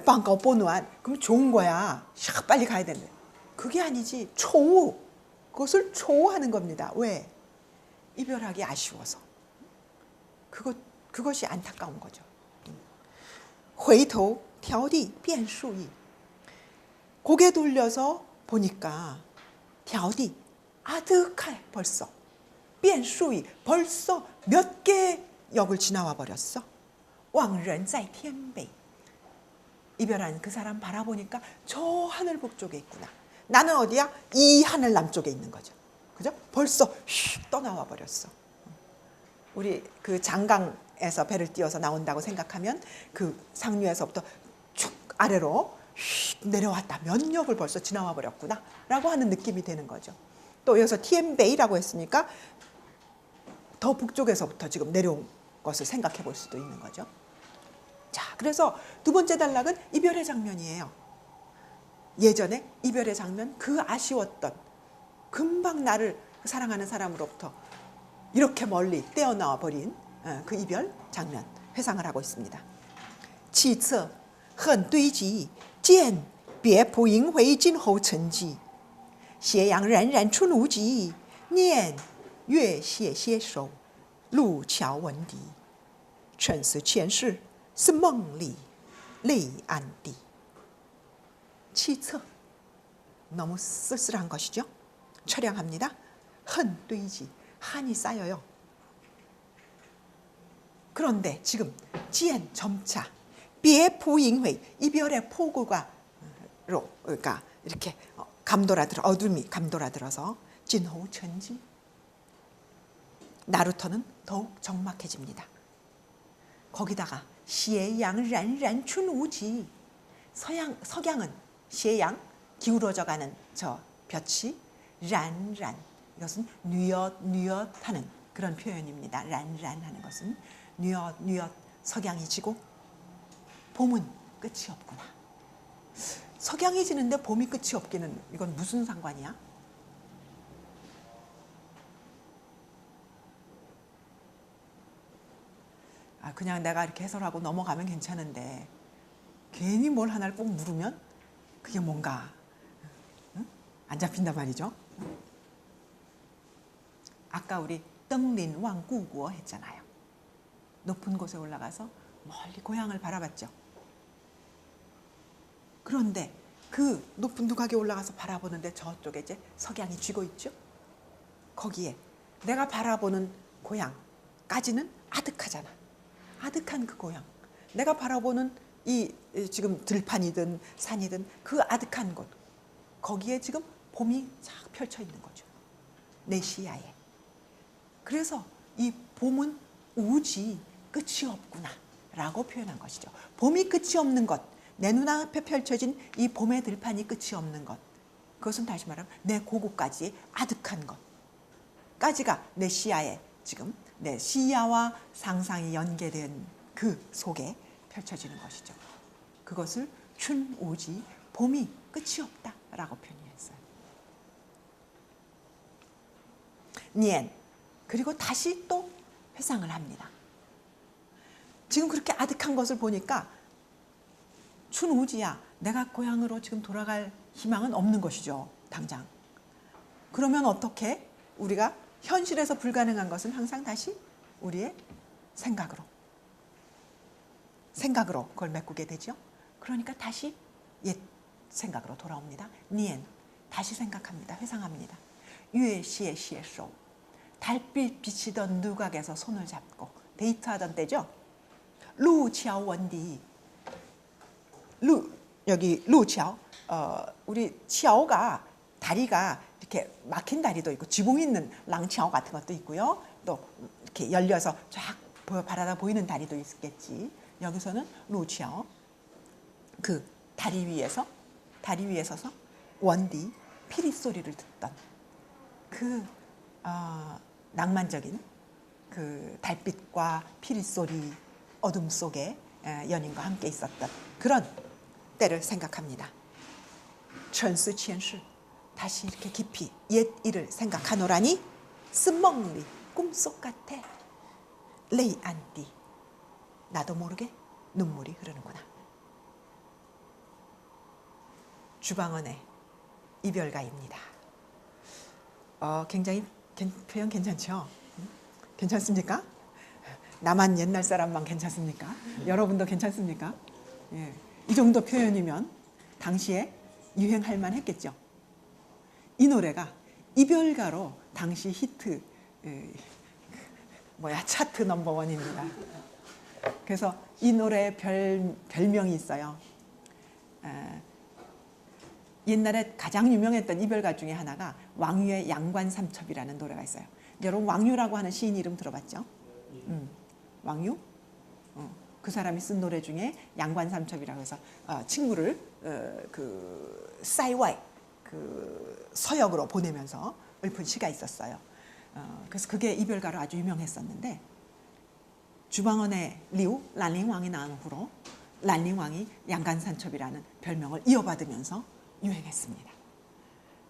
Speaker 1: 빵가오 보누안 그럼 좋은 거야. 빨리 가야 되는데 그게 아니지. 초우. 그것을 초우하는 겁니다. 왜? 이별하기 아쉬워서. 그것이 안타까운 거죠. 回头条地变树意 고개 돌려서 보니까 条地 아득해 벌써 变树意 벌써 몇 개의 역을 지나와 버렸어. 望人在天北 이별한 그 사람 바라보니까 저 하늘 북쪽에 있구나. 나는 어디야? 이 하늘 남쪽에 있는 거죠. 그죠? 벌써 휙 떠나와 버렸어. 우리 그 장강에서 배를 띄워서 나온다고 생각하면 그 상류에서부터 쭉 아래로 휙 내려왔다. 면역을 벌써 지나와 버렸구나 라고 하는 느낌이 되는 거죠. 또 여기서 티엠베이라고 했으니까 더 북쪽에서부터 지금 내려온 것을 생각해 볼 수도 있는 거죠. 자, 그래서 두 번째 단락은 이별의 장면이에요. 예전에 이별의 장면, 그 아쉬웠던 금방 나를 사랑하는 사람으로부터 이렇게 멀리 떼어나와 버린 그 이별 장면 회상을 하고 있습니다. 气色很堆积，见别浦萦回今后沉寂。斜阳冉冉春无极，念月斜携手，路桥闻笛。尘世前世是梦里泪暗滴。 치ță 너무 쓸쓸한 것이죠. 처량합니다. 헌堆积 한이 쌓여요. 그런데 지금 지엔 점차 비에포잉회 이별의 폭우가 그러니까 이렇게 감돌아들어 어둠이 감돌아들어서 진호 천지 나루터는 더욱 적막해집니다. 거기다가 시에양 란란 춘우지 석양은 시에양 기울어져가는 저 볕이 란란 이것은 뉘엿하는 그런 표현입니다. 란란하는 것은 뉘엿 석양이 지고 봄은 끝이 없구나. 석양이 지는데 봄이 끝이 없기는 이건 무슨 상관이야? 그냥 내가 이렇게 해설하고 넘어가면 괜찮은데 괜히 뭘 하나를 꼭 물으면 그게 뭔가 안 잡힌단 말이죠. 아까 우리 떵린왕꾸구어 했잖아요. 높은 곳에 올라가서 멀리 고향을 바라봤죠. 그런데 그 높은 두각에 올라가서 바라보는데 저쪽에 이제 석양이 쥐고 있죠. 거기에 내가 바라보는 고향까지는 아득하잖아. 아득한 그 고향. 내가 바라보는 이 지금 들판이든 산이든 그 아득한 곳. 거기에 지금 봄이 쫙 펼쳐 있는 거죠. 내 시야에. 그래서 이 봄은 오지 끝이 없구나 라고 표현한 것이죠. 봄이 끝이 없는 것, 내 눈앞에 펼쳐진 이 봄의 들판이 끝이 없는 것, 그것은 다시 말하면 내 고국까지 아득한 것까지가 내 시야에 지금 내 시야와 상상이 연계된 그 속에 펼쳐지는 것이죠. 그것을 춘오지 봄이 끝이 없다라고 표현했어요. 니엔 그리고 다시 또 회상을 합니다. 지금 그렇게 아득한 것을 보니까 춘우지야 내가 고향으로 지금 돌아갈 희망은 없는 것이죠. 당장. 그러면 어떻게 우리가 현실에서 불가능한 것은 항상 다시 우리의 생각으로 그걸 메꾸게 되죠. 그러니까 다시 옛 생각으로 돌아옵니다. 니엔 다시 생각합니다. 회상합니다. 유에시에 시에쇼 달빛 비치던 누각에서 손을 잡고 데이트하던 때죠. 루치아오 원디 여기 루치아오 우리 치아오가 다리가 이렇게 막힌 다리도 있고 지붕 있는 랑치아오 같은 것도 있고요. 또 이렇게 열려서 쫙 바라다 보이는 다리도 있겠지. 여기서는 루치아오 그 다리 위에 서서 원디 피리 소리를 듣던 그 낭만적인 그 달빛과 피리 소리 어둠 속에 연인과 함께 있었던 그런 때를 생각합니다. 천수 치엔시 다시 이렇게 깊이 옛 일을 생각하노라니 스멍리 꿈속 같아 레이 안띠 나도 모르게 눈물이 흐르는구나. 주방언의 이별가입니다. 굉장히 표현 괜찮죠? 괜찮습니까? 나만 옛날 사람만 괜찮습니까? 여러분도 괜찮습니까? 예. 이 정도 표현이면 당시에 유행할 만했겠죠. 이 노래가 이별가로 당시 히트 차트 넘버원입니다. 그래서 이 노래의 별명이 있어요. 옛날에 가장 유명했던 이별가 중에 하나가 왕유의 양관삼첩이라는 노래가 있어요. 여러분 왕유라고 하는 시인 이름 들어봤죠? 왕유? 그 사람이 쓴 노래 중에 양관삼첩이라고 해서 친구를 그 사이와이 그 서역으로 보내면서 읊은 시가 있었어요. 그래서 그게 이별가로 아주 유명했었는데 주방원의 리우 란링왕이 나온 후로 란링왕이 양간삼첩이라는 별명을 이어받으면서 유행했습니다.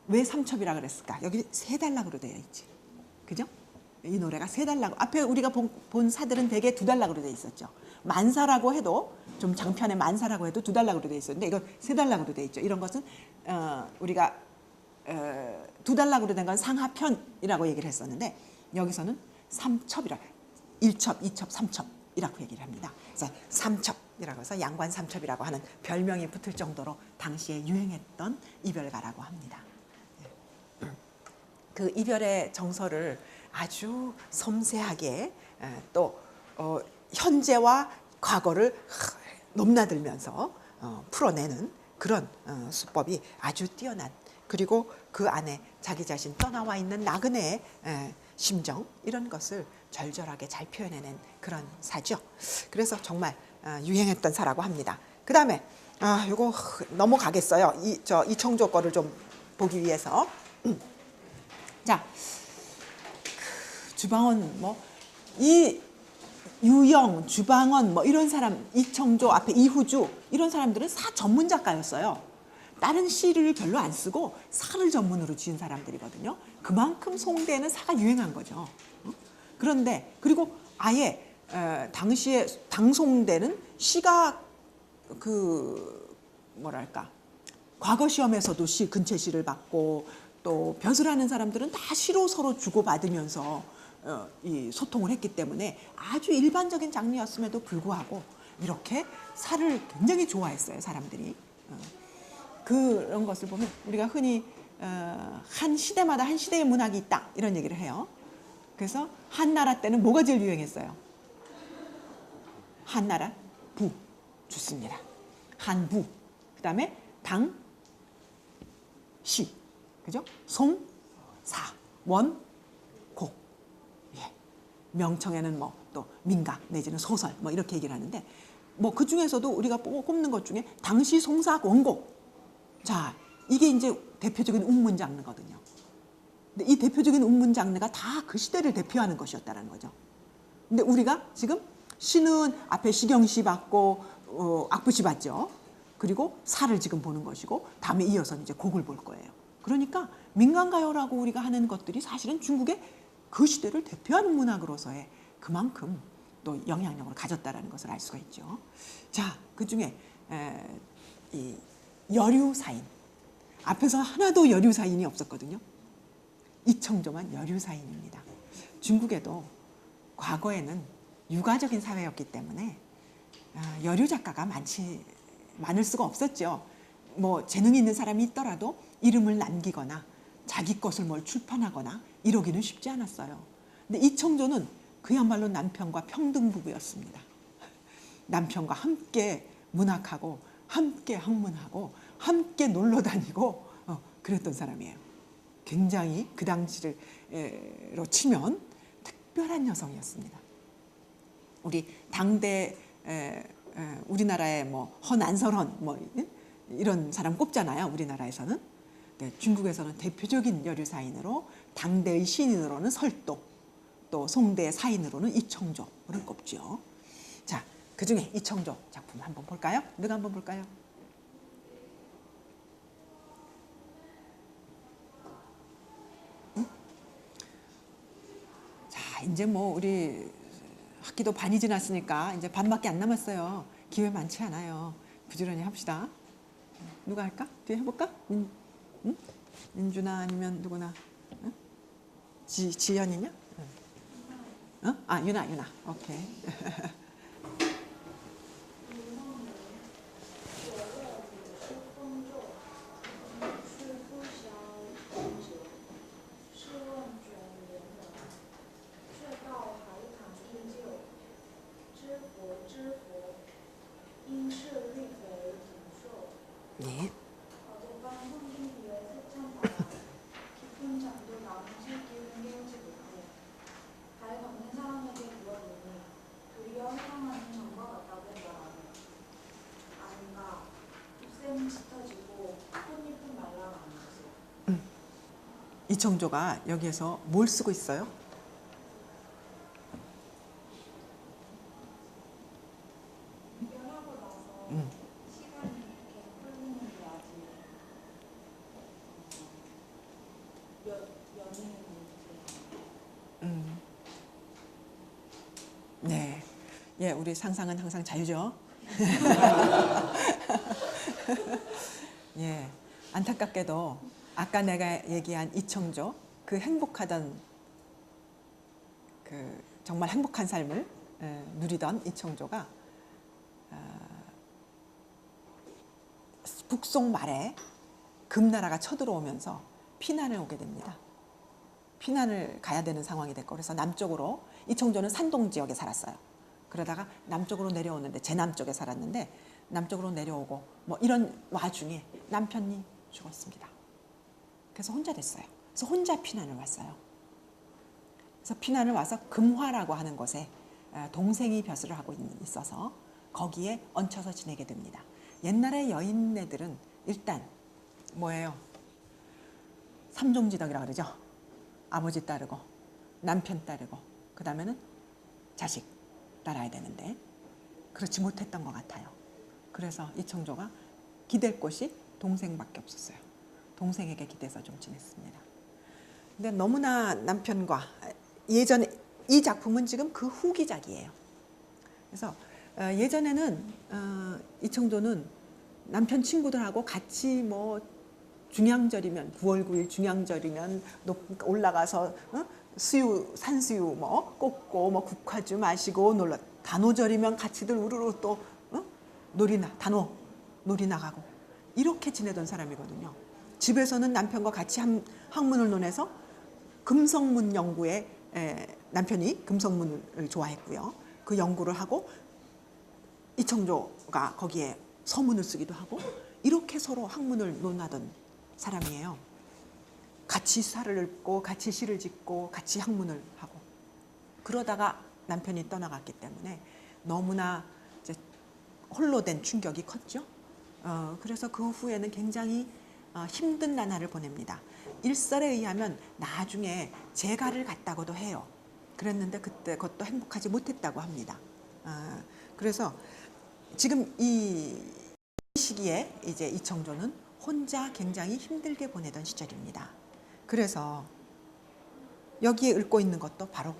Speaker 1: 왜 삼첩이라 그랬을까? 여기 세 단락으로 되어 있지, 그죠? 이 노래가 세 단락. 앞에 우리가 본 사들은 대개 두 단락으로 되어 있었죠. 만사라고 해도 좀 장편의 만사라고 해도 두 단락으로 되어 있었는데 이건 세 단락으로 되어 있죠. 이런 것은 우리가 두 단락으로 된 건 상하편이라고 얘기를 했었는데 여기서는 삼첩이라 1첩, 2첩, 3첩이라고 얘기를 합니다. 그래서 삼첩이라고 해서 양관 삼첩이라고 하는 별명이 붙을 정도로 당시에 유행했던 이별가라고 합니다. 그 이별의 정서를 아주 섬세하게 또 현재와 과거를 넘나들면서 풀어내는 그런 수법이 아주 뛰어난, 그리고 그 안에 자기 자신 떠나와 있는 나그네의 심정, 이런 것을 절절하게 잘 표현해낸 그런 사죠. 그래서 정말 유행했던 사라고 합니다. 그 다음에 요거 넘어가겠어요. 이청조 거를 좀 보기 위해서. 자, 주방원 이 유영, 주방원 이런 사람, 이청조 앞에 이후주 이런 사람들은 사 전문 작가였어요. 다른 시를 별로 안 쓰고 사를 전문으로 지은 사람들이거든요. 그만큼 송대에는 사가 유행한 거죠. 그런데 그리고 아예 당시에 당송대는 시가 그 뭐랄까 과거 시험에서도 시 근체 시를 받고 또 벼슬 하는 사람들은 다 시로 서로 주고받으면서 이 소통을 했기 때문에 아주 일반적인 장르였음에도 불구하고 이렇게 사를 굉장히 좋아했어요, 사람들이. 그런 것을 보면 우리가 흔히 한 시대마다 한 시대의 문학이 있다 이런 얘기를 해요. 그래서 한나라 때는 뭐가 제일 유행했어요? 한나라 부, 좋습니다. 한부, 그다음에 당, 시, 그죠? 송, 사, 원, 곡. 예. 명청에는 또 민각 내지는 소설 이렇게 얘기를 하는데 그 중에서도 우리가 꼽는 것 중에 당시 송사 원곡. 자, 이게 이제 대표적인 운문 장르거든요. 근데 이 대표적인 운문 장르가 다 그 시대를 대표하는 것이었다는 거죠. 근데 우리가 지금 시는 앞에 시경시 받고 악부시 받죠. 그리고 사를 지금 보는 것이고 다음에 이어서 이제 곡을 볼 거예요. 그러니까 민간가요라고 우리가 하는 것들이 사실은 중국의 그 시대를 대표하는 문학으로서의 그만큼 또 영향력을 가졌다는 것을 알 수가 있죠. 자, 그중에 이 여류사인, 앞에서 하나도 여류사인이 없었거든요. 이청조만 여류사인입니다. 중국에도 과거에는 유가적인 사회였기 때문에 여류 작가가 많을 수가 없었죠. 재능이 있는 사람이 있더라도 이름을 남기거나 자기 것을 출판하거나 이러기는 쉽지 않았어요. 근데 이청조는 그야말로 남편과 평등 부부였습니다. 남편과 함께 문학하고 함께 학문하고 함께 놀러 다니고 그랬던 사람이에요. 굉장히 그 당시로 치면 특별한 여성이었습니다. 우리 당대 우리나라의 허난설헌 이런 사람 꼽잖아요. 우리나라에서는. 네, 중국에서는 대표적인 여류사인으로 당대의 시인으로는 설도, 또 송대 사인으로는 이청조를 꼽죠. 자, 그중에 이청조 작품 한번 볼까요? 누가 한번 볼까요? 자, 이제 우리 학기도 반이 지났으니까 이제 반밖에 안 남았어요. 기회 많지 않아요. 부지런히 합시다. 누가 할까? 뒤에 해볼까? 민주나 아니면 누구나? 응? 지연이냐? 응. 유나. 오케이. 你
Speaker 3: 잘 걷는 사람에게 물어보니 도리어 해당하는 전과 같다고
Speaker 1: 이청조가 여기에서 뭘 쓰고 있어요? 네, 예, 우리 상상은 항상 자유죠. 예, 안타깝게도 아까 내가 얘기한 이청조, 그 행복하던 그 정말 행복한 삶을 누리던 이청조가 북송 말에 금나라가 쳐들어오면서 피난을 오게 됩니다. 피난을 가야 되는 상황이 됐고, 그래서 남쪽으로, 이청조는 산동 지역에 살았어요. 그러다가 남쪽으로 내려오는데, 제남쪽에 살았는데 남쪽으로 내려오고 뭐 이런 와중에 남편이 죽었습니다. 그래서 혼자 됐어요. 그래서 혼자 피난을 왔어요. 그래서 피난을 와서 금화라고 하는 곳에 동생이 벼슬을 하고 있어서 거기에 얹혀서 지내게 됩니다. 옛날의 여인네들은 일단 뭐예요? 삼종지덕이라고 그러죠. 아버지 따르고 남편 따르고 그 다음에는 자식 따라야 되는데 그렇지 못했던 것 같아요. 그래서 이청조가 기댈 곳이 동생밖에 없었어요. 동생에게 기대서 좀 지냈습니다. 근데 너무나 남편과 예전에 이 작품은 지금 그 후기작이에요. 그래서 예전에는 이청조는 남편 친구들하고 같이 뭐 중양절이면 9월 9일 중양절이면 올라가서 수유 산수유 뭐 꽂고 뭐 국화주 마시고 놀러 단오절이면 같이들 우르르 또 단오 놀이 나가고 이렇게 지내던 사람이거든요. 집에서는 남편과 같이 학문을 논해서 금성문 연구에 남편이 금성문을 좋아했고요. 그 연구를 하고 이청조가 거기에 서문을 쓰기도 하고 이렇게 서로 학문을 논하던 사람이에요. 같이 사를 읊고 같이 시를 짓고 같이 학문을 하고 그러다가 남편이 떠나갔기 때문에 너무나 이제 홀로 된 충격이 컸죠. 그래서 그 후에는 굉장히 힘든 나날을 보냅니다. 일설에 의하면 나중에 재가를 갔다고도 해요. 그랬는데 그때 그것도 행복하지 못했다고 합니다. 그래서 지금 이 시기에 이제 이청조는 혼자 굉장히 힘들게 보내던 시절입니다. 그래서 여기에 읊고 있는 것도 바로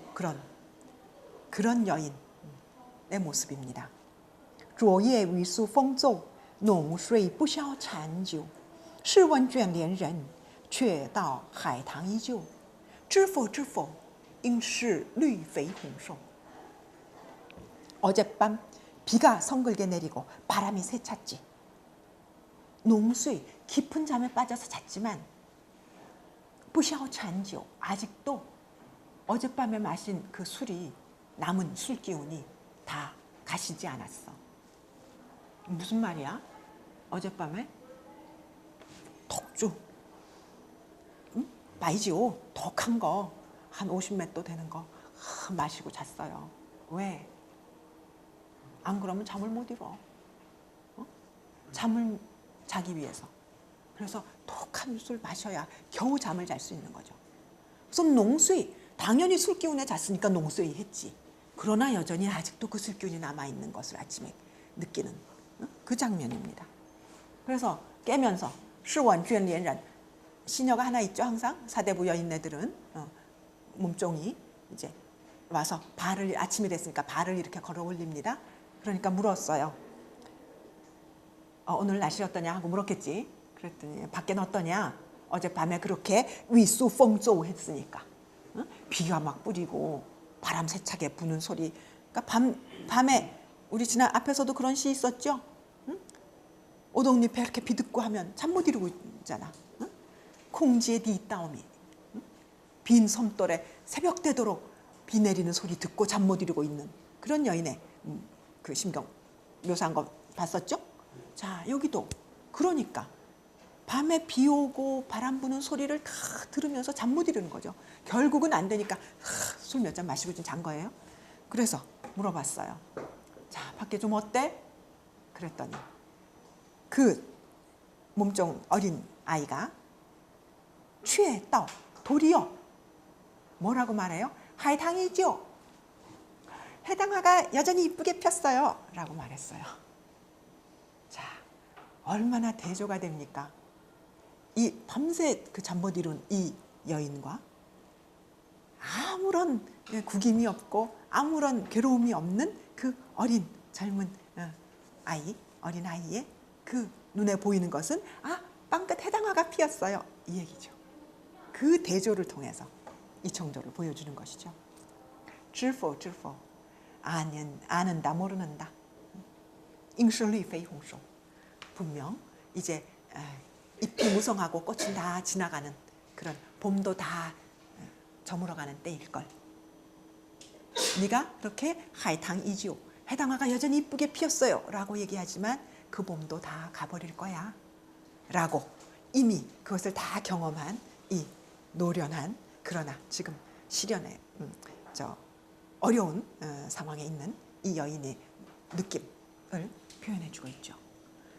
Speaker 1: 그런 여인의 모습입니다. 昨夜雨疏风骤，浓睡不消残酒。试问卷帘人，却道海棠依旧。知否知否，应是绿肥红瘦。 어젯밤 비가 성글게 내리고 바람이 세찼지. 농수이 깊은 잠에 빠져서 잤지만 不消残酒 아직도 어젯밤에 마신 그 술이 남은 술 기운이 다 가시지 않았어. 무슨 말이야? 어젯밤에 독주 마이지오 독한 거 한 50맷도 되는 거 마시고 잤어요. 왜? 안 그러면 잠을 못 이뤄. 잠을 자기 위해서. 그래서 독한 술 마셔야 겨우 잠을 잘 수 있는 거죠. 그래서 농수이 당연히 술 기운에 잤으니까 농수이 했지. 그러나 여전히 아직도 그 술 기운이 남아 있는 것을 아침에 느끼는 그 장면입니다. 그래서 깨면서 시원卷帘人 시녀가 하나 있죠. 항상 사대부 여인네들은 몸종이 이제 와서 발을 아침이 됐으니까 발을 이렇게 걸어 올립니다. 그러니까 물었어요. 오늘 날씨 어떠냐 하고 물었겠지. 그랬더니 밖에는 어떠냐. 어젯밤에 그렇게 위수펑조 했으니까 비가 막 뿌리고 바람 세차게 부는 소리. 그러니까 밤에 우리 지난 앞에서도 그런 시 있었죠. 오동잎에 이렇게 비 듣고 하면 잠 못 이루고 있잖아. 콩지에 니 따오미. 빈 섬돌에 새벽 되도록 비 내리는 소리 듣고 잠 못 이루고 있는 그런 여인의 그 심경 묘사한 거 봤었죠? 자, 여기도 그러니까 밤에 비 오고 바람 부는 소리를 다 들으면서 잠 못 이루는 거죠. 결국은 안 되니까 술 몇 잔 마시고 좀 잔 거예요. 그래서 물어봤어요. 자, 밖에 좀 어때? 그랬더니 그 몸종 어린 아이가 취해 떠 도리어 뭐라고 말해요? 하이탕이죠. 해당화가 여전히 이쁘게 폈어요. 라고 말했어요. 자, 얼마나 대조가 됩니까? 이 밤새 그 잠 못 이룬 이 여인과 아무런 구김이 없고 아무런 괴로움이 없는 그 어린 젊은 어린 아이의 그 눈에 보이는 것은 빵끝 해당화가 피었어요. 이 얘기죠. 그 대조를 통해서 이 청조를 보여주는 것이죠. 知否知否 아는다 모르는다. 应是绿肥红瘦 분명 이제 잎이 무성하고 꽃은 다 지나가는 그런 봄도 다 저물어가는 때일걸. 네가 그렇게 하이탕이지요. 해당화가 여전히 이쁘게 피었어요. 라고 얘기하지만 그 봄도 다 가버릴 거야. 라고 이미 그것을 다 경험한 이 노련한 그러나 지금 시련의 어려운 상황에 있는 이 여인의 느낌을 표현해주고 있죠.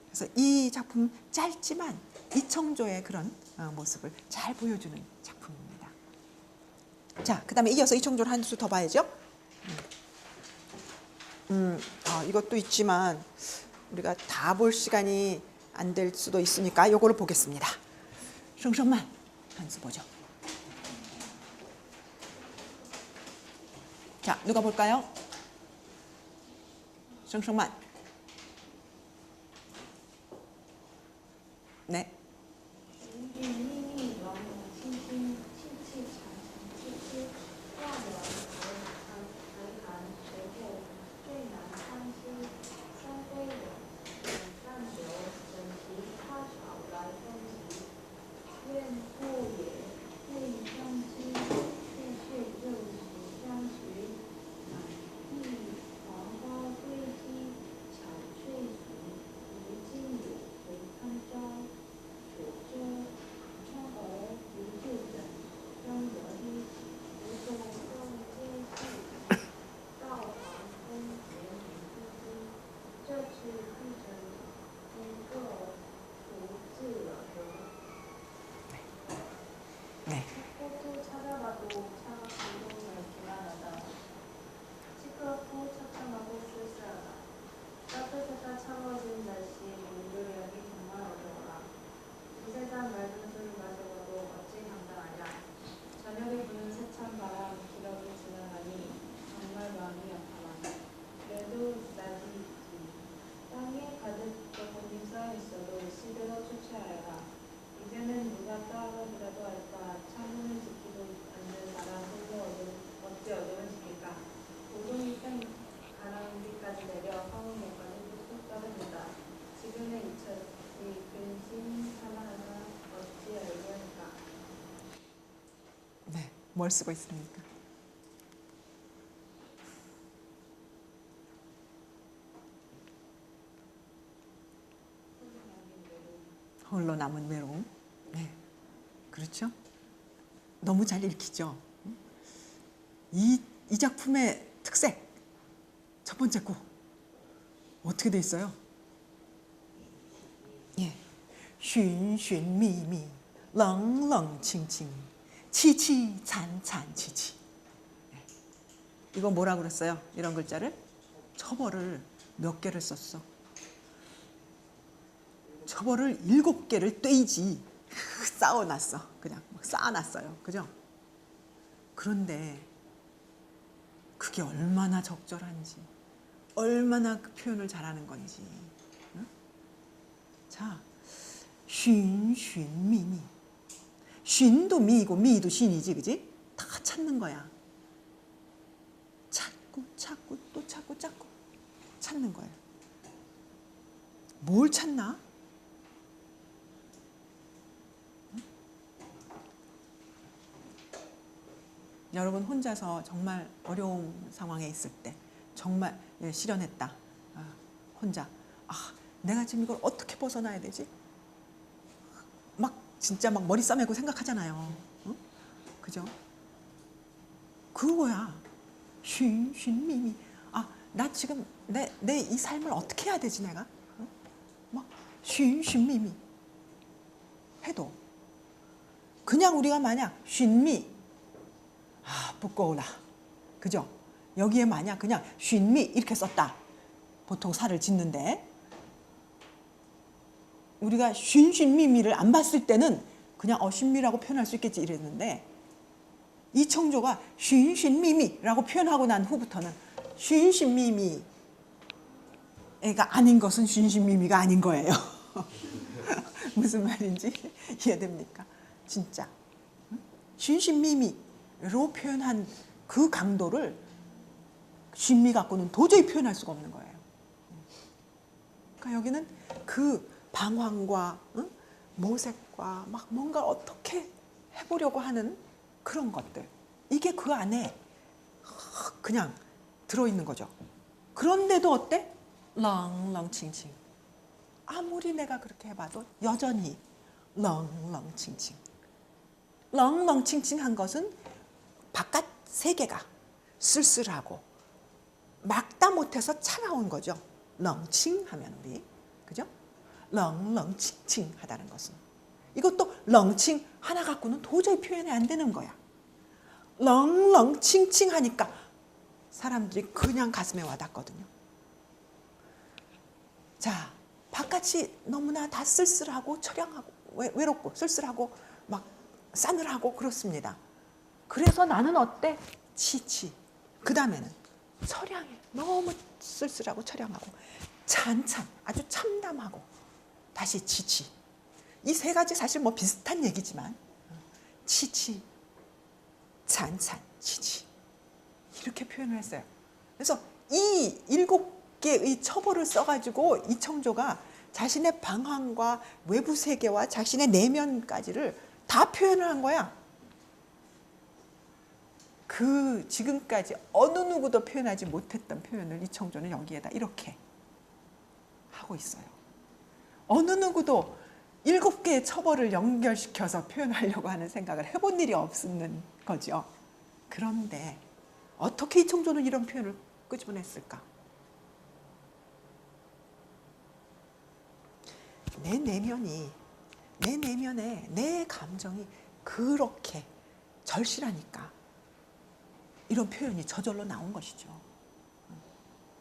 Speaker 1: 그래서 이 작품 짧지만 이 청조의 그런 모습을 잘 보여주는 작품입니다. 자, 그다음에 이어서 이 청조를 한 수 더 봐야죠. 이것도 있지만 우리가 다 볼 시간이 안 될 수도 있으니까 요거를 보겠습니다. 生生慢 한 수 보죠. 자, 누가 볼까요? 生生慢 네.
Speaker 3: 行云密密，软软轻轻，气气长长，支支，万软还寒，随后最难相思，山飞远，暂留，整齐花草来风急。愿故也，未相知，却却又始相随。满地黄花堆积，巧翠竹，如今有回堪招。所遮窗儿如旧枕，灯蛾黑起，无中风皆是。道华风闲云忽忽，这次不成功个独自了得。
Speaker 1: 네.
Speaker 3: 꽃도 찾아봐도 차가 불고는 불안하다. 시끄럽고 착잡하고 쓸쓸하다. 따뜻하다 차가워진 날씨 물놀이하기 정말 어려워라. 이 세상 맑은 술을 마셔봐도 어찌 감당하냐. 저녁에 부는 세찬 바람 기러기 지나가니 정말 마음이 아파라. 그래도 낮이 있지. 땅에 가득 조금이 쌓여있어도 시들어 초췌하여라. 이제는 누가 떠안아주라도 할까. 창문을 지키고 앉은 사람 홀로 어찌 어둠을 지킬까. 고동이 pen 가랑비까지 내려 화물목까지 뚝뚝 떨어진다. 지금의 이철이 근심 하나하나 어찌 알고 할까.
Speaker 1: 네. 뭘 쓰고 있습니까? 홀로 남은 외로움. 네. 그렇죠? 너무 잘 읽히죠? 이 작품의 특색. 첫 번째 구. 어떻게 돼 있어요? 예. 寻寻觅觅, 冷冷清清, 치치찬찬치치. 이거 뭐라고 그랬어요? 이런 글자를? 처벌을 몇 개를 썼어? 처벌을 7개를 떼이지 쌓아놨어. 그냥 막 쌓아놨어요. 그죠? 그런데 그게 얼마나 적절한지, 얼마나 그 표현을 잘하는 건지. 응? 자, 寻寻觅觅. 寻도 미이고 미도 신이지, 그지? 다 찾는 거야. 찾고 찾고 또 찾고 찾고 찾는 거예요. 뭘 찾나? 여러분 혼자서 정말 어려운 상황에 있을 때 정말 실현했다. 혼자 내가 지금 이걸 어떻게 벗어나야 되지? 막 진짜 막 머리 싸매고 생각하잖아요. 응? 그죠? 그거야. 쉰미미. 나 지금 내 이 삶을 어떻게 해야 되지 내가? 응? 막 쉰미미 해도 그냥 우리가 만약 쉰미, 부끄러워라. 그죠? 여기에 만약 그냥 쉰미 이렇게 썼다. 보통 살을 짓는데 우리가 쉰미미를 안 봤을 때는 그냥 쉰미라고 표현할 수 있겠지 이랬는데 이 청조가 쉰미미라고 표현하고 난 후부터는 쉰미미가 아닌 것은 쉰미미가 아닌 거예요. 무슨 말인지 이해됩니까? 진짜 쉰미미로 표현한 그 강도를 쉰미 갖고는 도저히 표현할 수가 없는 거예요. 그러니까 여기는 그 방황과 모색과 막 뭔가 어떻게 해보려고 하는 그런 것들, 이게 그 안에 그냥 들어있는 거죠. 그런데도 어때? 렁렁칭칭. 아무리 내가 그렇게 해봐도 여전히 렁렁칭칭. 렁렁칭칭한 것은 바깥 세계가 쓸쓸하고 막다 못해서 차가운 거죠. 렁칭하면 우리, 그죠? 렁렁칭칭 하다는 것은 이것도 렁칭 하나 갖고는 도저히 표현이 안 되는 거야. 렁렁칭칭 하니까 사람들이 그냥 가슴에 와닿거든요. 자, 바깥이 너무나 다 쓸쓸하고 처량하고 외롭고 쓸쓸하고 막 싸늘하고 그렇습니다. 그래서 나는 어때? 치치. 그 다음에는 처량해. 너무 쓸쓸하고 처량하고 찬찬, 아주 참담하고 다시 치치. 이 세 가지 사실 뭐 비슷한 얘기지만 치치, 찬찬, 치치 이렇게 표현을 했어요. 그래서 이 7개의 처보를 써가지고 이 청조가 자신의 방황과 외부 세계와 자신의 내면까지를 다 표현을 한 거야. 그 지금까지 어느 누구도 표현하지 못했던 표현을 이 청조는 여기에다 이렇게 하고 있어요. 어느 누구도 7개의 처벌을 연결시켜서 표현하려고 하는 생각을 해본 일이 없는 거죠. 그런데 어떻게 이 청조는 이런 표현을 끄집어냈을까? 내 내면에 내 감정이 그렇게 절실하니까 이런 표현이 저절로 나온 것이죠.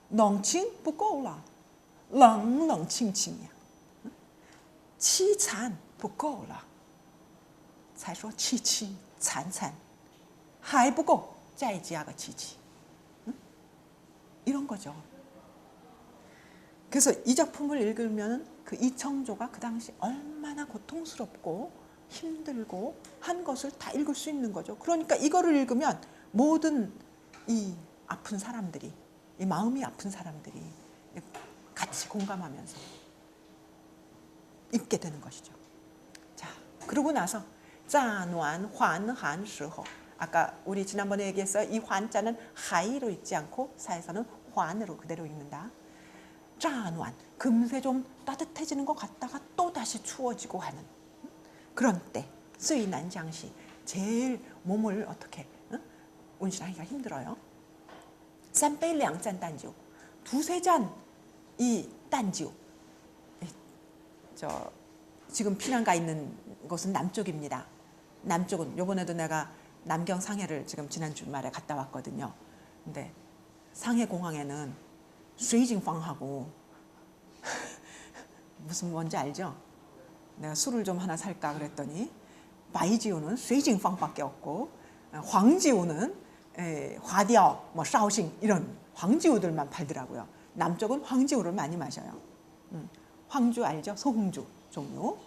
Speaker 1: 렁칭 부꺼울라, 렁렁칭칭이야. 凄惨不够了才说凄凄惨惨还不够再加个凄凄 이런 거죠. 그래서 이 작품을 읽으면 그 이청조가 그 당시 얼마나 고통스럽고 힘들고 한 것을 다 읽을 수 있는 거죠. 그러니까 이거를 읽으면 모든 이 아픈 사람들이, 이 마음이 아픈 사람들이 같이 공감하면서 입게 되는 것이죠. 자, 그러고 나서 짜노안 환한 시호, 아까 우리 지난번에 얘기했어요. 이 환자는 하이로 읽지 않고 사에서는 환으로 그대로 읽는다. 짜노안, 금세 좀 따뜻해지는 것 같다가 또 다시 추워지고 하는 그런 때, 쓰이난장시, 제일 몸을 어떻게 운신하기가 힘들어요. 3杯 2잔 딴지오, 2~3잔 이 딴지오. 지금 피난 가 있는 곳은 남쪽입니다. 남쪽은 요번에도 내가 남경 상해를 지금 지난 주말에 갔다 왔거든요. 근데 상해 공항에는 쉐이징팡하고 무슨 뭔지 알죠? 내가 술을 좀 하나 살까 그랬더니 바이지우는 쉐이징팡밖에 없고 황지우는 화디ao, 뭐 샤오싱 이런 황지우들만 팔더라고요. 남쪽은 황지우를 많이 마셔요. 황주 알죠? 소흥주 종류.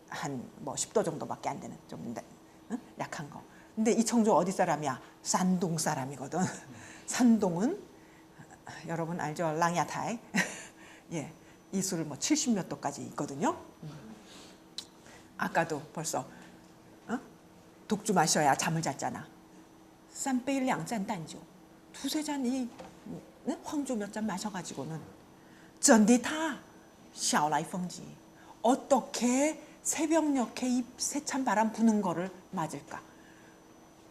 Speaker 1: 한 뭐 10도 정도밖에 안 되는 좀 약한 거. 근데 이 청주 어디 사람이야? 산동 사람이거든. 산동은 여러분 알죠? 랑야타이. 예, 이 술 뭐 70몇 도까지 있거든요. 아까도 벌써 독주 마셔야 잠을 잤잖아. 3杯 2잔 딴주. 2~3잔 이 황주 몇 잔 마셔가지고는 전디타 샤오라이펑지, 어떻게 새벽녘에 이 세찬 바람 부는 거를 맞을까?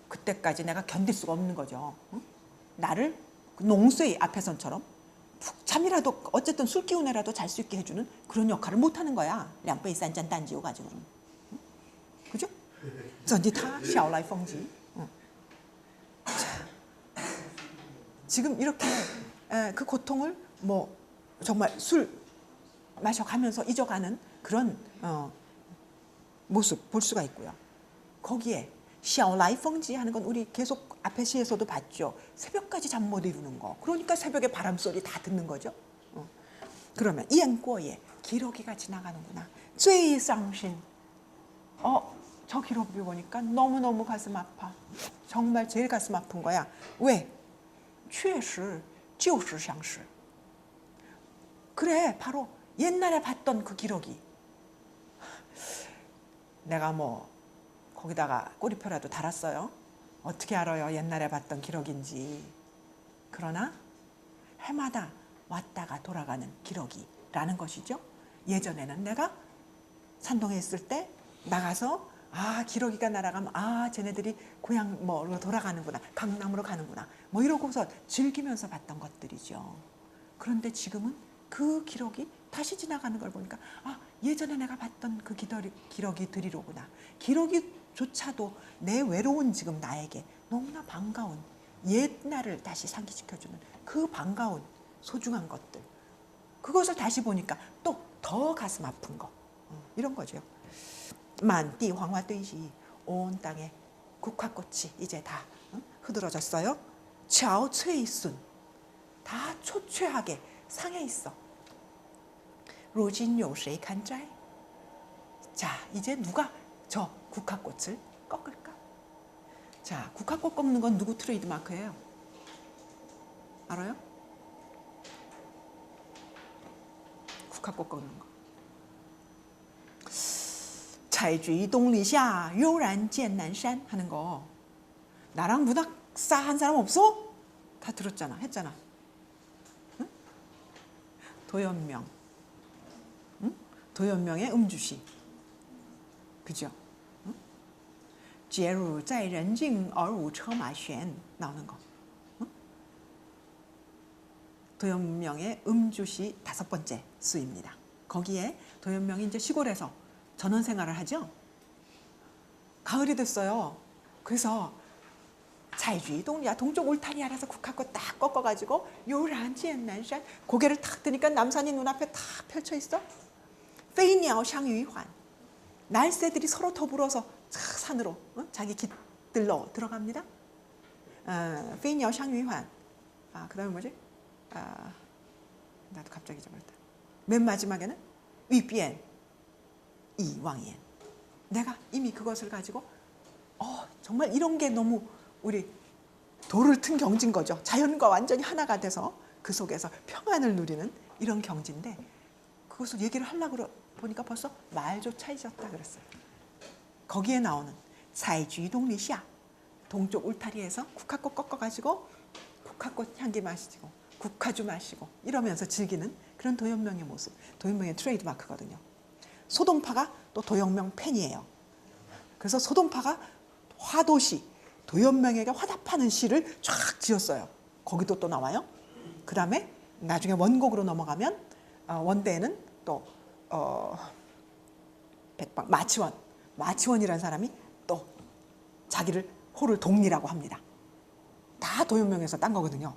Speaker 1: 그때까지 내가 견딜 수가 없는 거죠. 나를 농수의 앞에선처럼 푹 잠이라도 어쨌든 술 기운에라도 잘 수 있게 해주는 그런 역할을 못하는 거야. 2杯 3잔 딴지오 가지고는. 그죠? 전디타 샤오라이 펑지. 지금 이렇게 그 고통을 뭐 정말 술 마셔가면서 잊어가는 그런 모습 볼 수가 있고요. 거기에 샤오라이 펑지 하는 건 우리 계속 앞에 시에서도 봤죠. 새벽까지 잠 못 이루는 거. 그러니까 새벽에 바람 소리 다 듣는 거죠. 그러면 이엔꼬예 기러기가 지나가는구나. 쯔이 쌍신. 저 기러기 보니까 너무너무 가슴 아파. 정말 제일 가슴 아픈 거야. 왜? 确实就是相识. 그래, 바로 옛날에 봤던 그 기러기. 내가 뭐 거기다가 꼬리표라도 달았어요. 어떻게 알아요? 옛날에 봤던 기러기인지. 그러나 해마다 왔다가 돌아가는 기러기라는 것이죠. 예전에는 내가 산동에 있을 때 나가서 기러기가 날아가면 쟤네들이 고향 뭐로 돌아가는구나, 강남으로 가는구나, 뭐 이러고서 즐기면서 봤던 것들이죠. 그런데 지금은 그 기러기 다시 지나가는 걸 보니까 예전에 내가 봤던 그 기러기들이로구나. 기러기조차도 내 외로운 지금 나에게 너무나 반가운 옛날을 다시 상기시켜주는 그 반가운 소중한 것들. 그것을 다시 보니까 또 더 가슴 아픈 거. 이런 거죠. 만띠 황화堆지 온 땅에 국화꽃이 이제 다 흐드러졌어요. 샤오츠이순 다 초췌하게 상해 있어. 로진 요쉐이 칸짜이. 자, 이제 누가 저 국화꽃을 꺾을까? 자, 국화꽃 꺾는 건 누구 트레이드 마크예요? 알아요? 국화꽃 꺾는 거. 采菊东篱下悠然见南山 하는 거. 나랑 문학사 한 사람 없어? 다 들었잖아. 했잖아. 응? 도연명. 응? 도연명의 음주시. 그죠? 응? 结汝在人境而无车马悬 나오는 거. 응? 도연명의 음주시 5번째 수입니다. 거기에 도연명이 이제 시골에서 전원 생활을 하죠. 가을이 됐어요. 그래서 자이주이동리야 동쪽 울타리 아래서 국화꽃 딱 꺾어가지고 요란지엔 난산 고개를 탁 드니까 남산이 눈앞에 탁 펼쳐 있어. 페이니아오 샹유이환 날새들이 서로 더불어서 산으로 자기 깃들로 들어갑니다. 페이니아오 샹유이환. 그다음에 뭐지? 나도 갑자기 잊어버렸다. 맨 마지막에는 위비엔 이왕이엔. 내가 이미 그것을 가지고 정말 이런 게 너무 우리 돌을 튼 경지인 거죠. 자연과 완전히 하나가 돼서 그 속에서 평안을 누리는 이런 경지인데 그것을 얘기를 하려고 보니까 벌써 말조차 잊었다 그랬어요. 거기에 나오는 사이주이동리시아 동쪽 울타리에서 국화꽃 꺾어가지고 국화꽃 향기 마시고 국화주 마시고 이러면서 즐기는 그런 도연명의 모습. 도연명의 트레이드 마크거든요. 소동파가 또 도연명 팬이에요. 그래서 소동파가 화도시 도연명에게 화답하는 시를 쫙 지었어요. 거기도 또 나와요. 그 다음에 나중에 원곡으로 넘어가면 원대에는 또 백방 마치원이라는 사람이 또 자기를 호를 동리라고 합니다. 다 도연명에서 딴 거거든요.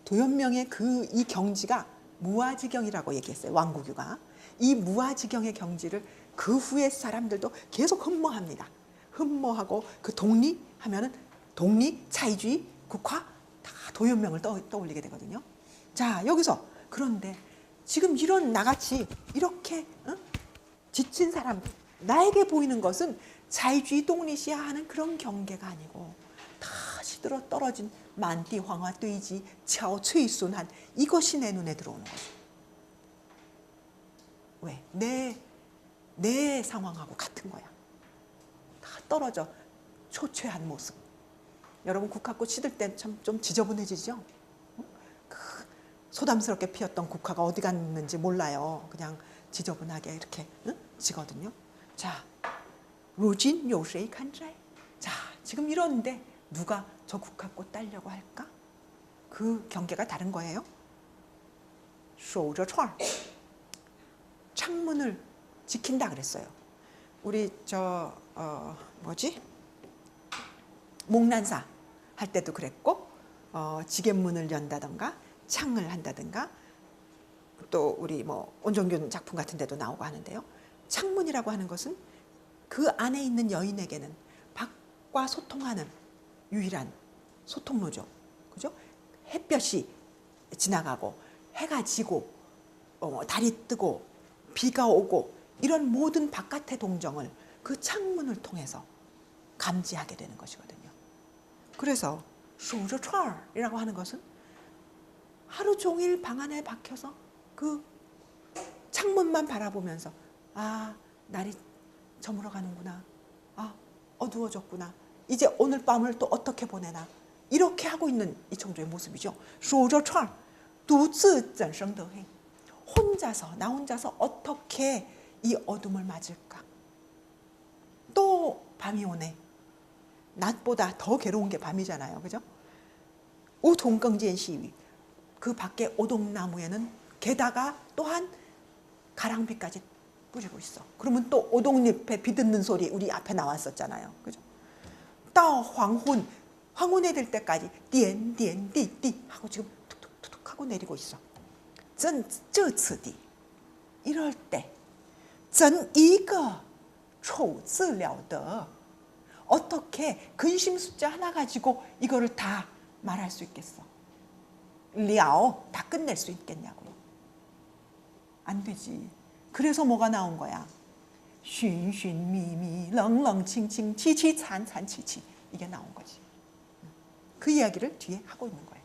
Speaker 1: 도연명의 이 경지가 무아지경이라고 얘기했어요. 왕국유가. 이 무아지경의 경지를 그 후에 사람들도 계속 흠모합니다. 흠모하고 그 동리 하면은 동리, 차이주의, 국화 다 도연명을 떠올리게 되거든요. 자, 여기서 그런데 지금 이런 나같이 이렇게 지친 사람 나에게 보이는 것은 자이주의 동리시야 하는 그런 경계가 아니고 다 시들어 떨어진 만띠 황화 堆지 차오 최순한 이것이 내 눈에 들어오는 거죠. 왜? 내 상황하고 같은 거야. 다 떨어져 초췌한 모습. 여러분 국화꽃 시들 때 참 좀 지저분해지죠? 그 소담스럽게 피었던 국화가 어디 갔는지 몰라요. 그냥 지저분하게 이렇게 지거든요. 자, 루진 요쉐이 칸자이. 자, 지금 이런데 누가 저 국화꽃 따려고 할까? 그 경계가 다른 거예요. 守着窗 창문을 지킨다 그랬어요. 우리 뭐지? 목난사 할 때도 그랬고 지겐문을 연다던가 창을 한다든가 또 우리 뭐 온종균 작품 같은 데도 나오고 하는데요. 창문이라고 하는 것은 그 안에 있는 여인에게는 밖과 소통하는 유일한 소통로죠. 그죠? 햇볕이 지나가고 해가 지고 달이 뜨고 비가 오고 이런 모든 바깥의 동정을 그 창문을 통해서 감지하게 되는 것이거든요. 그래서 쇼저철이라고 하는 것은 하루 종일 방 안에 박혀서 그 창문만 바라보면서 아, 날이 저물어 가는구나. 아, 어두워졌구나. 이제 오늘 밤을 또 어떻게 보내나. 이렇게 하고 있는 이청조의 모습이죠. 쇼저철, 独自怎生得黑. 혼자서, 나 혼자서 어떻게 이 어둠을 맞을까. 또 밤이 오네. 낮보다 더 괴로운 게 밤이잖아요. 그죠? 우동경지엔 시위. 그 밖에 오동나무에는 게다가 또한 가랑비까지 뿌리고 있어. 그러면 또 오동잎에 비듣는 소리 우리 앞에 나왔었잖아요. 그죠? 또 황혼에 될 때까지 띠띠띠띠 하고 지금 툭툭툭툭 하고 내리고 있어. 这次地 이럴 때 怎一个丑字了得. 어떻게 근심 숫자 하나 가지고 이거를 다 말할 수 있겠어? 了, 다 끝낼 수 있겠냐고요. 안 되지. 그래서 뭐가 나온 거야? 寻寻觅觅, 冷冷清清, 치치찬찬치치. 이게 나온 거지. 그 이야기를 뒤에 하고 있는 거예요.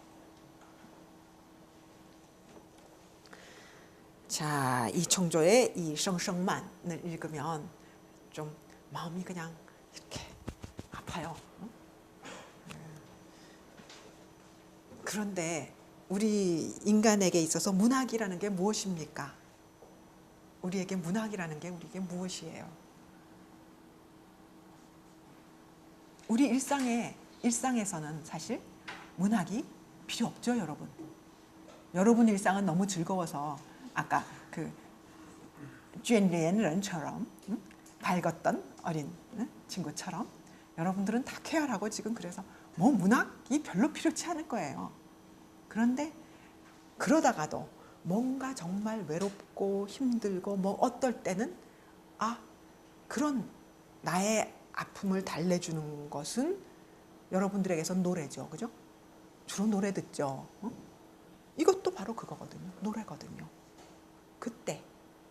Speaker 1: 자, 이 청조의 이 성성만을 읽으면 좀 마음이 그냥 이렇게 아파요. 그런데 우리 인간에게 있어서 문학이라는 게 무엇입니까? 우리에게 문학이라는 게 우리에게 무엇이에요? 우리 일상에서는 사실 문학이 필요 없죠, 여러분. 여러분 일상은 너무 즐거워서 아까 그 쨘리엔런처럼 밝았던 어린 친구처럼 여러분들은 다 쾌활하고 지금 그래서 뭐 문학이 별로 필요치 않을 거예요. 그런데 그러다가도 뭔가 정말 외롭고 힘들고 뭐 어떨 때는 그런 나의 아픔을 달래주는 것은 여러분들에게서 노래죠. 그죠? 주로 노래 듣죠. 이것도 바로 그거거든요. 노래거든요. 그때.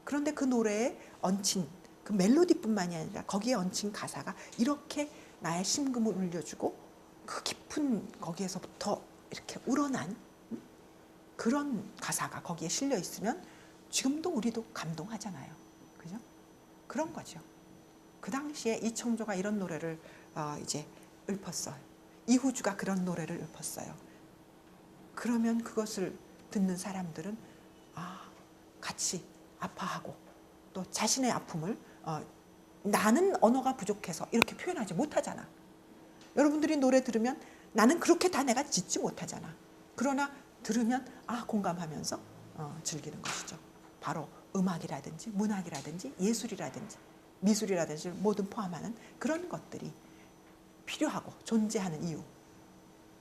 Speaker 1: 그런데 그 노래에 얹힌 그 멜로디뿐만이 아니라 거기에 얹힌 가사가 이렇게 나의 심금을 울려주고 그 깊은 거기에서부터 이렇게 우러난 그런 가사가 거기에 실려 있으면 지금도 우리도 감동하잖아요. 그죠? 그런 거죠. 그 당시에 이청조가 이런 노래를 이제 읊었어요. 이후주가 그런 노래를 읊었어요. 그러면 그것을 듣는 사람들은 같이 아파하고 또 자신의 아픔을 나는 언어가 부족해서 이렇게 표현하지 못하잖아. 여러분들이 노래 들으면 나는 그렇게 다 내가 짓지 못하잖아. 그러나 들으면 공감하면서 즐기는 것이죠. 바로 음악이라든지 문학이라든지 예술이라든지 미술이라든지 모든 포함하는 그런 것들이 필요하고 존재하는 이유,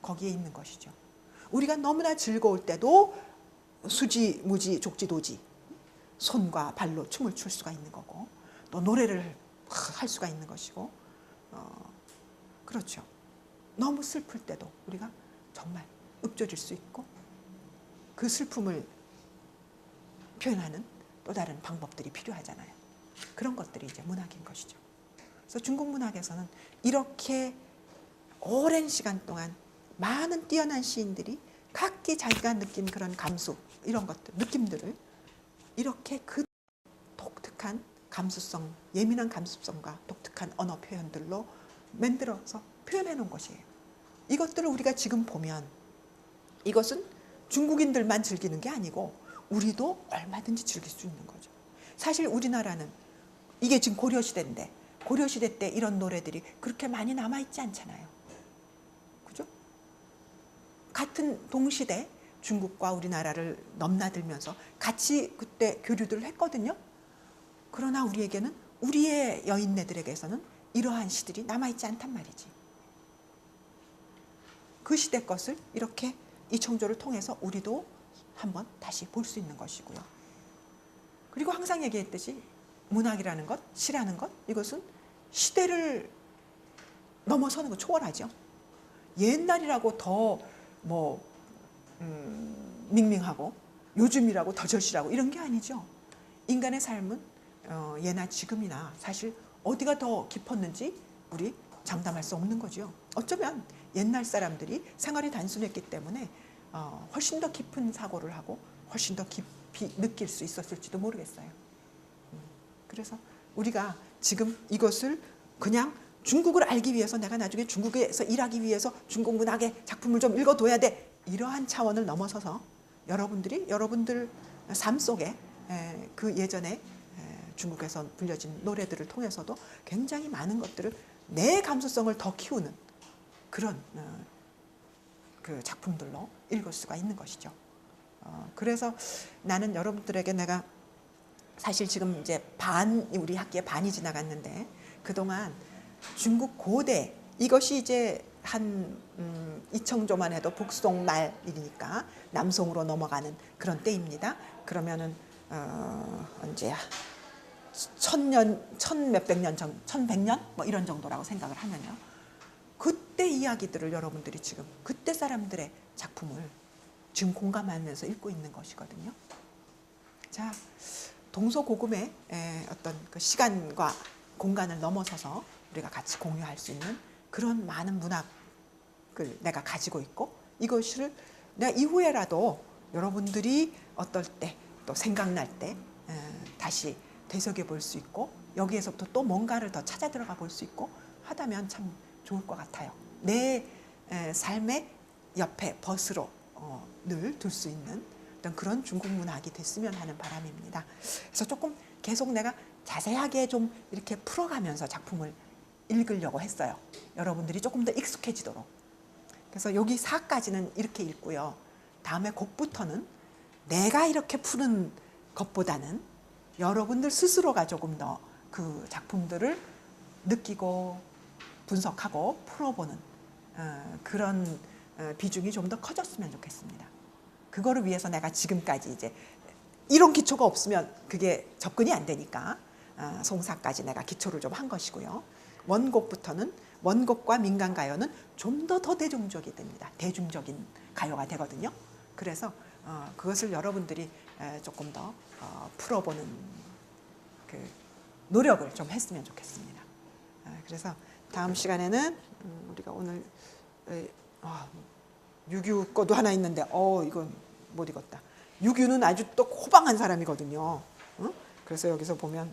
Speaker 1: 거기에 있는 것이죠. 우리가 너무나 즐거울 때도 수지, 무지, 족지, 도지 손과 발로 춤을 출 수가 있는 거고 또 노래를 할 수가 있는 것이고 그렇죠. 너무 슬플 때도 우리가 정말 읊조릴 수 있고 그 슬픔을 표현하는 또 다른 방법들이 필요하잖아요. 그런 것들이 이제 문학인 것이죠. 그래서 중국 문학에서는 이렇게 오랜 시간 동안 많은 뛰어난 시인들이 각기 자기가 느낀 그런 감수 이런 것들, 느낌들을 이렇게 그 독특한 감수성, 예민한 감수성과 독특한 언어 표현들로 만들어서 표현해 놓은 것이에요. 이것들을 우리가 지금 보면 이것은 중국인들만 즐기는 게 아니고 우리도 얼마든지 즐길 수 있는 거죠. 사실 우리나라는 이게 지금 고려시대인데 고려시대 때 이런 노래들이 그렇게 많이 남아있지 않잖아요. 그죠? 같은 동시대 중국과 우리나라를 넘나들면서 같이 그때 교류들을 했거든요. 그러나 우리에게는 우리의 여인네들에게서는 이러한 시들이 남아있지 않단 말이지. 그 시대 것을 이렇게 이 청조를 통해서 우리도 한번 다시 볼 수 있는 것이고요. 그리고 항상 얘기했듯이 문학이라는 것, 시라는 것, 이것은 시대를 넘어서는 거 초월하죠. 옛날이라고 더 뭐 밍밍하고 요즘이라고 더 절실하고 이런 게 아니죠. 인간의 삶은 예나 지금이나 사실 어디가 더 깊었는지 우리 장담할 수 없는 거죠. 어쩌면 옛날 사람들이 생활이 단순했기 때문에 훨씬 더 깊은 사고를 하고 훨씬 더 깊이 느낄 수 있었을지도 모르겠어요. 그래서 우리가 지금 이것을 그냥 중국을 알기 위해서 내가 나중에 중국에서 일하기 위해서 중국 문학의 작품을 좀 읽어둬야 돼. 이러한 차원을 넘어서서 여러분들이 여러분들 삶 속에 그 예전에 중국에서 불려진 노래들을 통해서도 굉장히 많은 것들을 내 감수성을 더 키우는 그런 그 작품들로 읽을 수가 있는 것이죠. 그래서 나는 여러분들에게 내가 사실 지금 이제 우리 학기에 반이 지나갔는데 그동안 중국 고대 이것이 이제 한 이청조만 해도 북송 말이니까 남송으로 넘어가는 그런 때입니다. 그러면은 언제야? 1100년 전, 1100년 뭐 이런 정도라고 생각을 하면요. 그때 이야기들을 여러분들이 지금 그때 사람들의 작품을 지금 공감하면서 읽고 있는 것이거든요. 자, 동서고금의 어떤 그 시간과 공간을 넘어서서 우리가 같이 공유할 수 있는 그런 많은 문학을 내가 가지고 있고 이것을 내가 이후에라도 여러분들이 어떨 때 또 생각날 때 다시 되새겨 볼 수 있고 여기에서부터 또 뭔가를 더 찾아 들어가 볼 수 있고 하다면 참 좋을 것 같아요. 내 삶의 옆에 벗으로 늘 둘 수 있는 어떤 그런 중국 문학이 됐으면 하는 바람입니다. 그래서 조금 계속 내가 자세하게 좀 이렇게 풀어가면서 작품을 읽으려고 했어요. 여러분들이 조금 더 익숙해지도록. 그래서 여기 4까지는 이렇게 읽고요. 다음에 곡부터는 내가 이렇게 푸는 것보다는 여러분들 스스로가 조금 더 그 작품들을 느끼고 분석하고 풀어보는 그런 비중이 좀 더 커졌으면 좋겠습니다. 그거를 위해서 내가 지금까지 이제 이런 기초가 없으면 그게 접근이 안 되니까 송사까지 내가 기초를 좀 한 것이고요. 원곡부터는 원곡과 민간가요는 좀 더 대중적이 됩니다. 대중적인 가요가 되거든요. 그래서 그것을 여러분들이 조금 더 풀어보는 그 노력을 좀 했으면 좋겠습니다. 그래서 다음 시간에는 우리가 오늘 6.25 거도 하나 있는데 이건 못 읽었다. 6.25는 아주 또 호방한 사람이거든요. 그래서 여기서 보면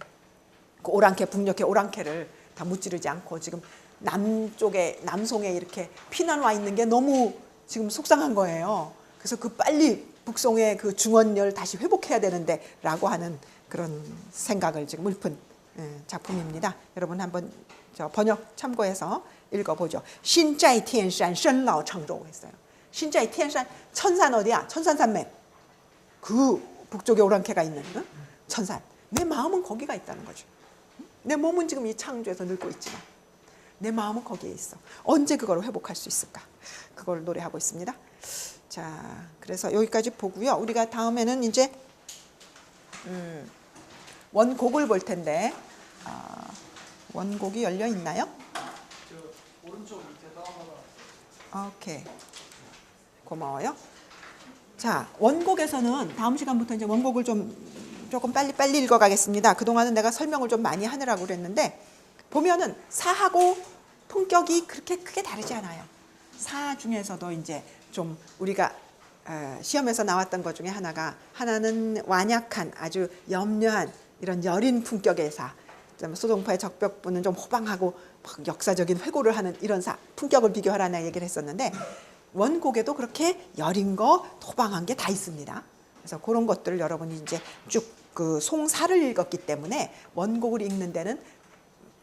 Speaker 1: 그 오랑캐 북녘의 오랑캐를 다 무찌르지 않고 지금 남송에 이렇게 피난 와 있는 게 너무 지금 속상한 거예요. 그래서 그 빨리 북송의 그 중원열 다시 회복해야 되는데 라고 하는 그런 생각을 지금 읊은 작품입니다. 여러분 한번 번역 참고해서 읽어보죠. 신자이 텐산 선라오 청조 했어요. 신자이 텐산 천산 어디야? 천산산맥. 그 북쪽에 오랑캐가 있는 천산. 내 마음은 거기가 있다는 거죠. 내 몸은 지금 이 창조에서 늙고 있지만 내 마음은 거기에 있어. 언제 그걸 회복할 수 있을까? 그걸 노래하고 있습니다. 자, 그래서 여기까지 보고요. 우리가 다음에는 이제 원곡을 볼 텐데 원곡이 열려 있나요?
Speaker 2: 저 오른쪽 밑에 다운받아.
Speaker 1: 오케이. 고마워요. 자, 원곡에서는 다음 시간부터 이제 원곡을 조금 빨리 읽어가겠습니다. 그동안은 내가 설명을 좀 많이 하느라고 그랬는데 보면은 사하고 품격이 그렇게 크게 다르지 않아요. 사 중에서도 이제 좀 우리가 시험에서 나왔던 것 중에 하나는 완약한 아주 염려한 이런 여린 품격의 사. 소동파의 적벽부는 좀 호방하고 역사적인 회고를 하는 이런 사 품격을 비교하라는 얘기를 했었는데 원곡에도 그렇게 여린 거 호방한 게 다 있습니다. 그래서 그런 것들을 여러분이 이제 쭉 그 송사를 읽었기 때문에 원곡을 읽는 데는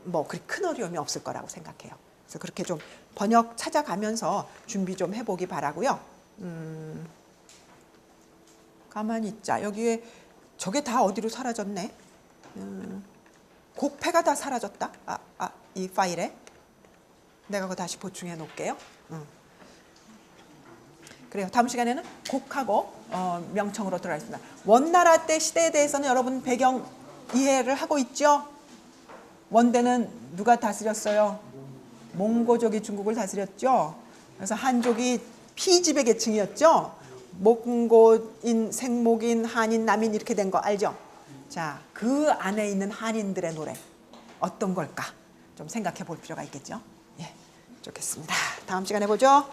Speaker 1: 뭐 그리 큰 어려움이 없을 거라고 생각해요. 그래서 그렇게 좀 번역 찾아가면서 준비 좀 해보기 바라고요. 가만히 있자. 여기에 저게 다 어디로 사라졌네. 곡패가 다 사라졌다. 이 파일에 내가 그거 다시 보충해 놓을게요. 그래요. 다음 시간에는 곡하고 명청으로 들어가겠습니다. 원나라 때 시대에 대해서는 여러분 배경 이해를 하고 있죠? 원대는 누가 다스렸어요? 몽고족이 중국을 다스렸죠. 그래서 한족이 피지배 계층이었죠. 몽고인, 생목인, 한인, 남인 이렇게 된 거 알죠? 자, 그 안에 있는 한인들의 노래 어떤 걸까? 좀 생각해 볼 필요가 있겠죠? 예, 좋겠습니다. 다음 시간에 보죠.